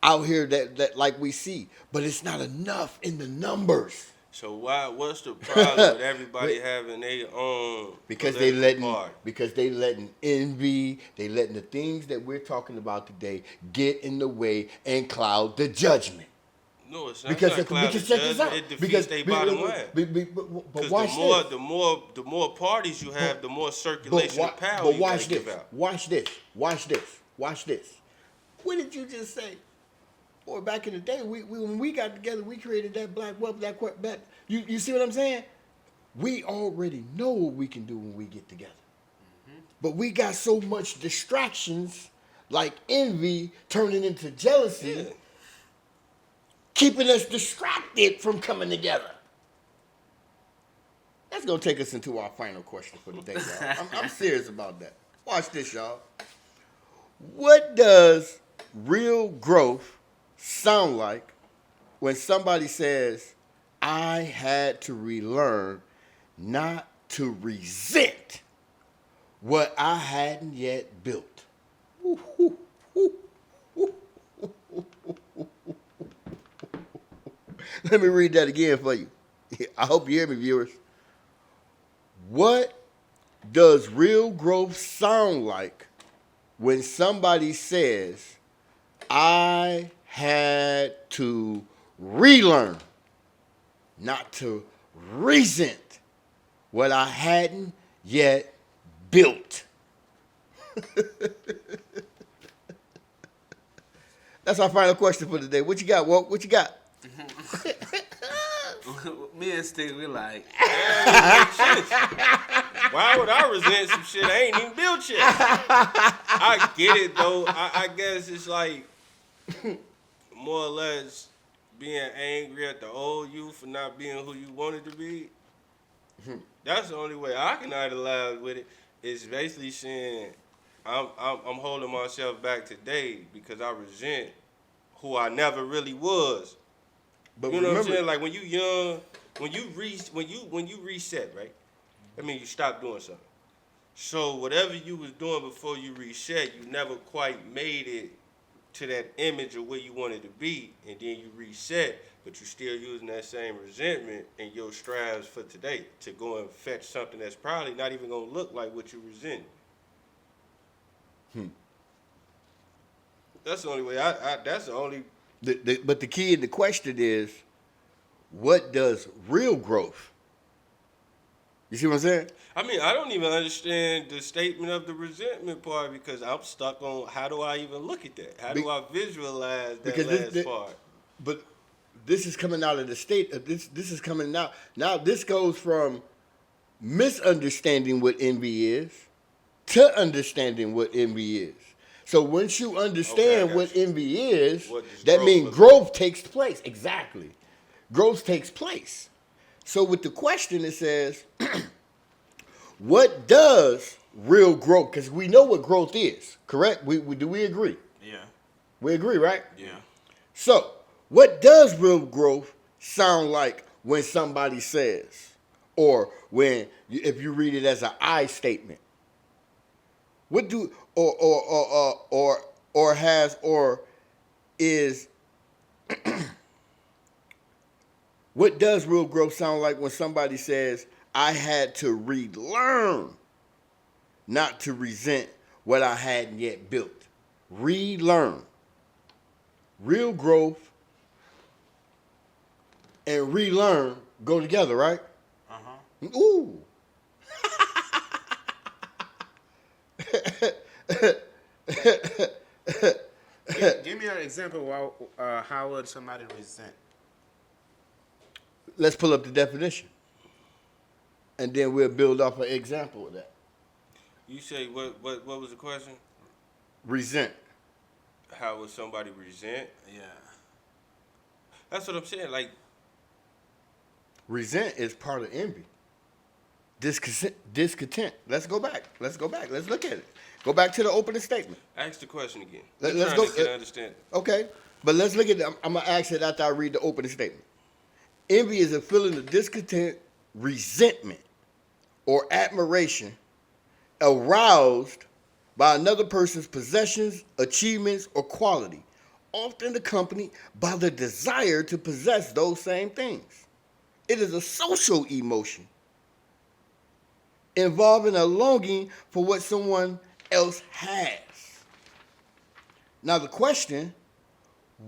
out here that like we see, but it's not enough in the numbers. So what's the problem with everybody having their own? Because they letting envy, they letting the things that we're talking about today get in the way and cloud the judgment. No, it's not. Because It's not check this out. It defeats their bottom line. But watch this. The more parties you have, the more circulation of power But you watch gotta this. give out. Watch this. What did you just say? Boy, back in the day, when we got together, we created that black wealth, that you see what I'm saying? We already know what we can do when we get together. Mm-hmm. But we got so much distractions, like envy turning into jealousy. Yeah. Keeping us distracted from coming together. That's going to take us into our final question for the day, y'all. I'm serious about that. Watch this, y'all. What does real growth sound like when somebody says, I had to relearn not to resent what I hadn't yet built? Let me read that again for you. I hope you hear me, viewers. What does real growth sound like when somebody says, I had to relearn, not to resent what I hadn't yet built? That's our final question for today. What you got, Walt? What you got? Me and Stixx, we like. Why would I resent some shit I ain't even built yet? I get it though. I guess it's like more or less being angry at the old you for not being who you wanted to be. That's the only way I can idolize with it. Is basically saying I'm holding myself back today because I resent who I never really was. But you know remember, what I'm saying? Like when you young, when you reset, right? I mean, you stop doing something. So whatever you was doing before you reset, you never quite made it to that image of where you wanted to be, and then you reset, but you still using that same resentment in your strives for today to go and fetch something that's probably not even gonna look like what you resent. That's the only way. That's the only. But the key in the question is, what does real growth? You see what I'm saying? I mean, I don't even understand the statement of the resentment part because I'm stuck on how do I even look at that? How do I visualize that last part? But this is coming out of the state. This is coming out. Now this goes from misunderstanding what envy is to understanding what envy is. So once you understand what envy is, that means growth takes place. Exactly. Growth takes place. So with the question, it says, what does real growth? Because we know what growth is, correct? Do we agree? Yeah. We agree, right? Yeah. So what does real growth sound like when somebody says, or when if you read it as an I statement? What do or has or is what does real growth sound like when somebody says, I had to relearn not to resent what I hadn't yet built? Relearn. real growth and relearn go together, right? Ooh. Give me an example. How would somebody resent? Let's pull up the definition, and then we'll build off an example of that. You say what was the question? Resent. How would somebody resent? Yeah. That's what I'm saying. Like, resent is part of envy. Discontent. Let's go back. Let's look at it. Go back to the opening statement. ask the question again. Let's go. To get understanding. Okay, but let's look at it. I'm gonna ask it after I read the opening statement. Envy is a feeling of discontent, resentment, or admiration aroused by another person's possessions, achievements, or quality, often accompanied by the desire to possess those same things. It is a social emotion involving a longing for what someone else has. Now the question,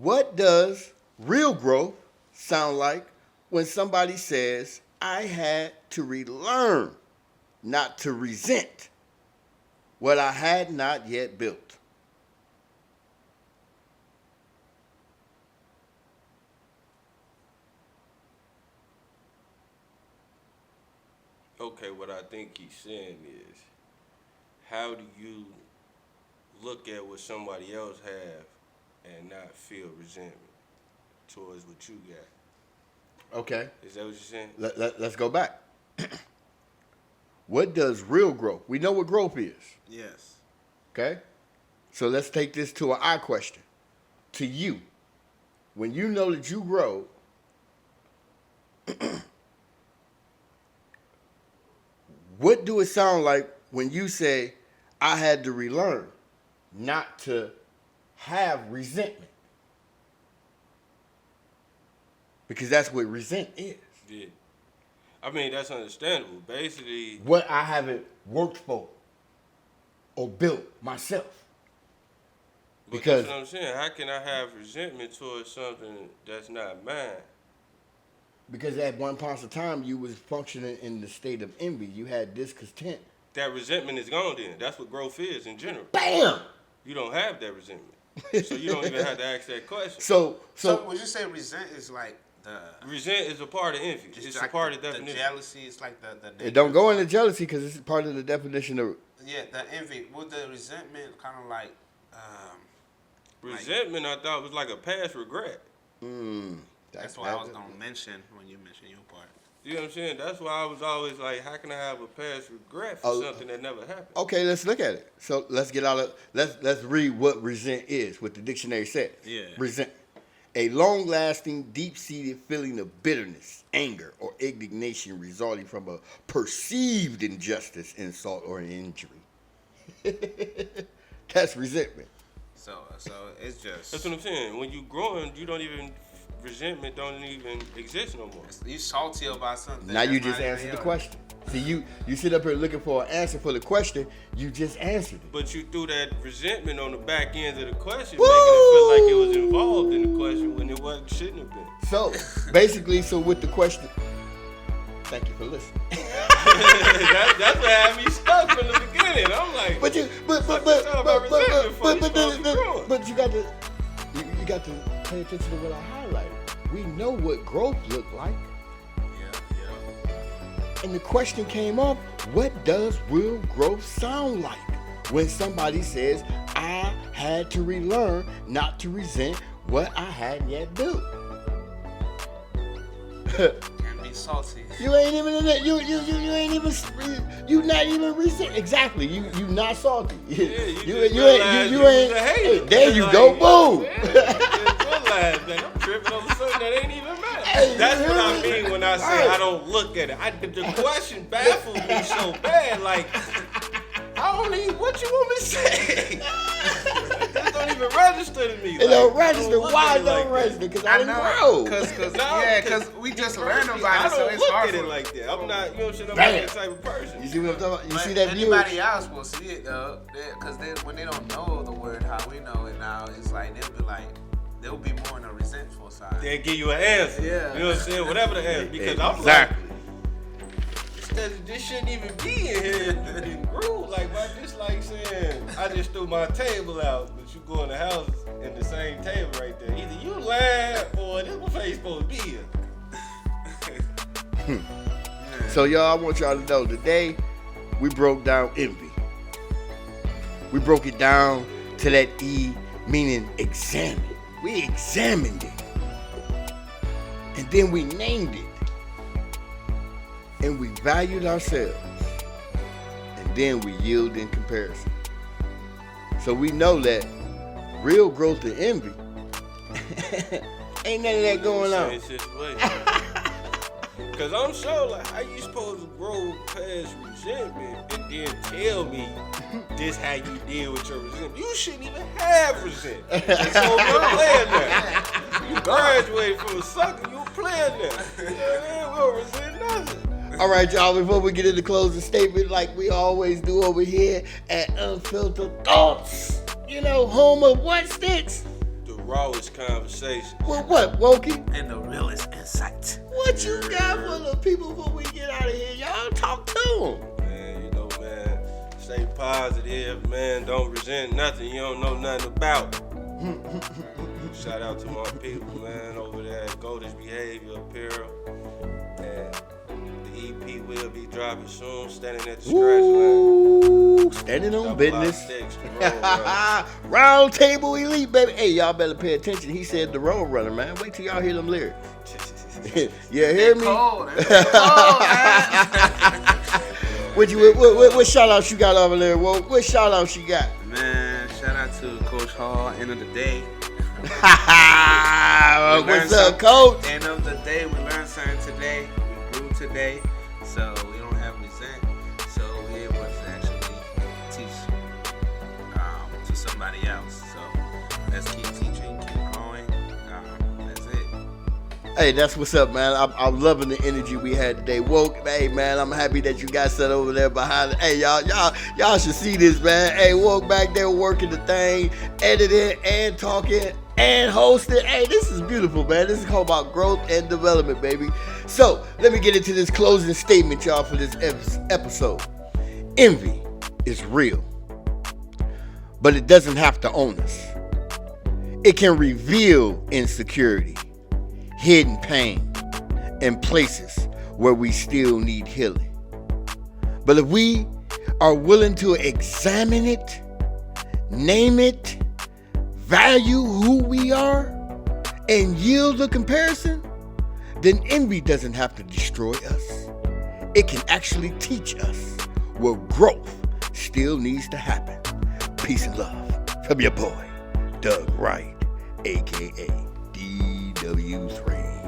what does real growth sound like when somebody says, I had to relearn not to resent what I had not yet built? Okay, what I think he's saying is, how do you look at what somebody else have and not feel resentment towards what you got? Okay. Is that what you're saying? Let's go back. What does real growth? We know what growth is. Yes. Okay? So let's take this to an I question. To you, when you know that you grow, what do it sound like when you say, I had to relearn not to have resentment? Because that's what resent is. Yeah. I mean, that's understandable. Basically, what I haven't worked for or built myself. But Because that's what I'm saying. How can I have resentment towards something that's not mine? Because at one point in time, you was functioning in the state of envy. You had discontent. That resentment is gone then. That's what growth is in general. Bam! You don't have that resentment. So you don't even have to ask that question. So would you say resent is like the... Resent is a part of envy. It's like a part of the definition. The jealousy is like the it don't go into jealousy because it's part of the definition of... Yeah, the envy. Would the resentment kind of like... resentment, I thought, was like a past regret. That's what I was going to mention when you mentioned your part. You know what I'm saying? That's why I was always like, how can I have a past regret for something that never happened? Okay, let's look at it. So let's get out of... Let's read what resent is, what the dictionary says. Yeah. Resent. A long-lasting, deep-seated feeling of bitterness, anger, or indignation resulting from a perceived injustice, insult, or injury. That's resentment. So it's just... That's what I'm saying. When you growing, you don't even... Resentment don't even exist no more. You salty about something. Now you just answered the question. See, you sit up here looking for an answer for the question. You just answered it. But you threw that resentment on the back end of the question, making it feel like it was involved in the question when it shouldn't have been. So, basically, with the question... Thank you for listening. That's what had me stuck from the beginning. I'm like... But you got to pay attention to what I highlighted. We know what growth looked like. Yeah. And the question came up, what does real growth sound like when somebody says, I had to relearn not to resent what I hadn't yet built? Can't be salty. You ain't even in it. You ain't even. You not even resent. Exactly. You not salty. Yeah, you ain't. Hey, there you go. Boom. I'm tripping over something that ain't even mad. That's what I mean when I say I don't look at it. The question baffles me so bad. Like, I don't even, what you want me to say? That don't even register to me. It don't register. Why it don't register? Because I didn't grow. Because we just learned about it, so it's hard. I don't look at it like that. I'm not, you know what I'm saying? I'm not that type of person. You see what I'm talking about? You but see that view? Anybody else will see it though, because when they don't know the word how we know it now, it's like they'll be like, they'll be more on the resentful side. They'll give you an answer. Yeah. You know what I'm saying? Whatever the answer. Because I'm Exactly. like, this shouldn't even be in here in Groove. Like, man, just like saying, I just threw my table out, but you go in the house and the same table right there. Either you lying or this buffet supposed to be here. So y'all, I want y'all to know today we broke down envy. We broke it down to that E, meaning examine. We examined it. And then we named it. And we valued ourselves. And then we yield in comparison. So we know that real growth and envy ain't none of that going on. Because I'm sure, like, how you supposed to grow past resentment and then tell me this how you deal with your resentment? You shouldn't even have resentment. And so you're playing that. You graduated from a sucker, you playing that. You know what I mean? We don't resent nothing. All right, y'all, before we get into closing statement like we always do over here at Unfiltered Thoughts, you know, home of what, Stixx? The rawest conversation. Well, what, Wolky? And the realest insight. What you got for the people before we get out of here? Y'all talk to them. Man, you know, man, stay positive, man. Don't resent nothing you don't know nothing about. Shout out to my people, man, over there at Goldish Behavior Apparel. And the EP will be dropping soon, standing at the scratch line. Ooh, standing on business. Stixx, the road runner. Round table elite, baby. Hey, y'all better pay attention. He said the road runner, man. Wait till y'all hear them lyrics. You hear me? Cold, cold, man. What shout outs you got over there? What shout outs you got? Man, shout out to Coach Hall. End of the day. What's up, Coach? End of the day, we learned something today. We grew today, so we don't have resent. So we're able to actually teach to somebody else. So let's keep teaching, keep growing. That's it. Hey, that's what's up, man. I'm loving the energy we had today. Woke, hey, man, I'm happy that you guys sat over there behind it. Hey, y'all should see this, man. Hey, Woke back there working the thing, editing and talking and hosting. Hey, this is beautiful, man. This is all about growth and development, baby. So, let me get into this closing statement, y'all, for this episode. Envy is real, but it doesn't have to own us. It can reveal insecurity, hidden pain, and places where we still need healing. But if we are willing to examine it, name it, value who we are, and yield the comparison, then envy doesn't have to destroy us. It can actually teach us where growth still needs to happen. Peace and love from your boy, Doug Wright, a.k.a. DW3.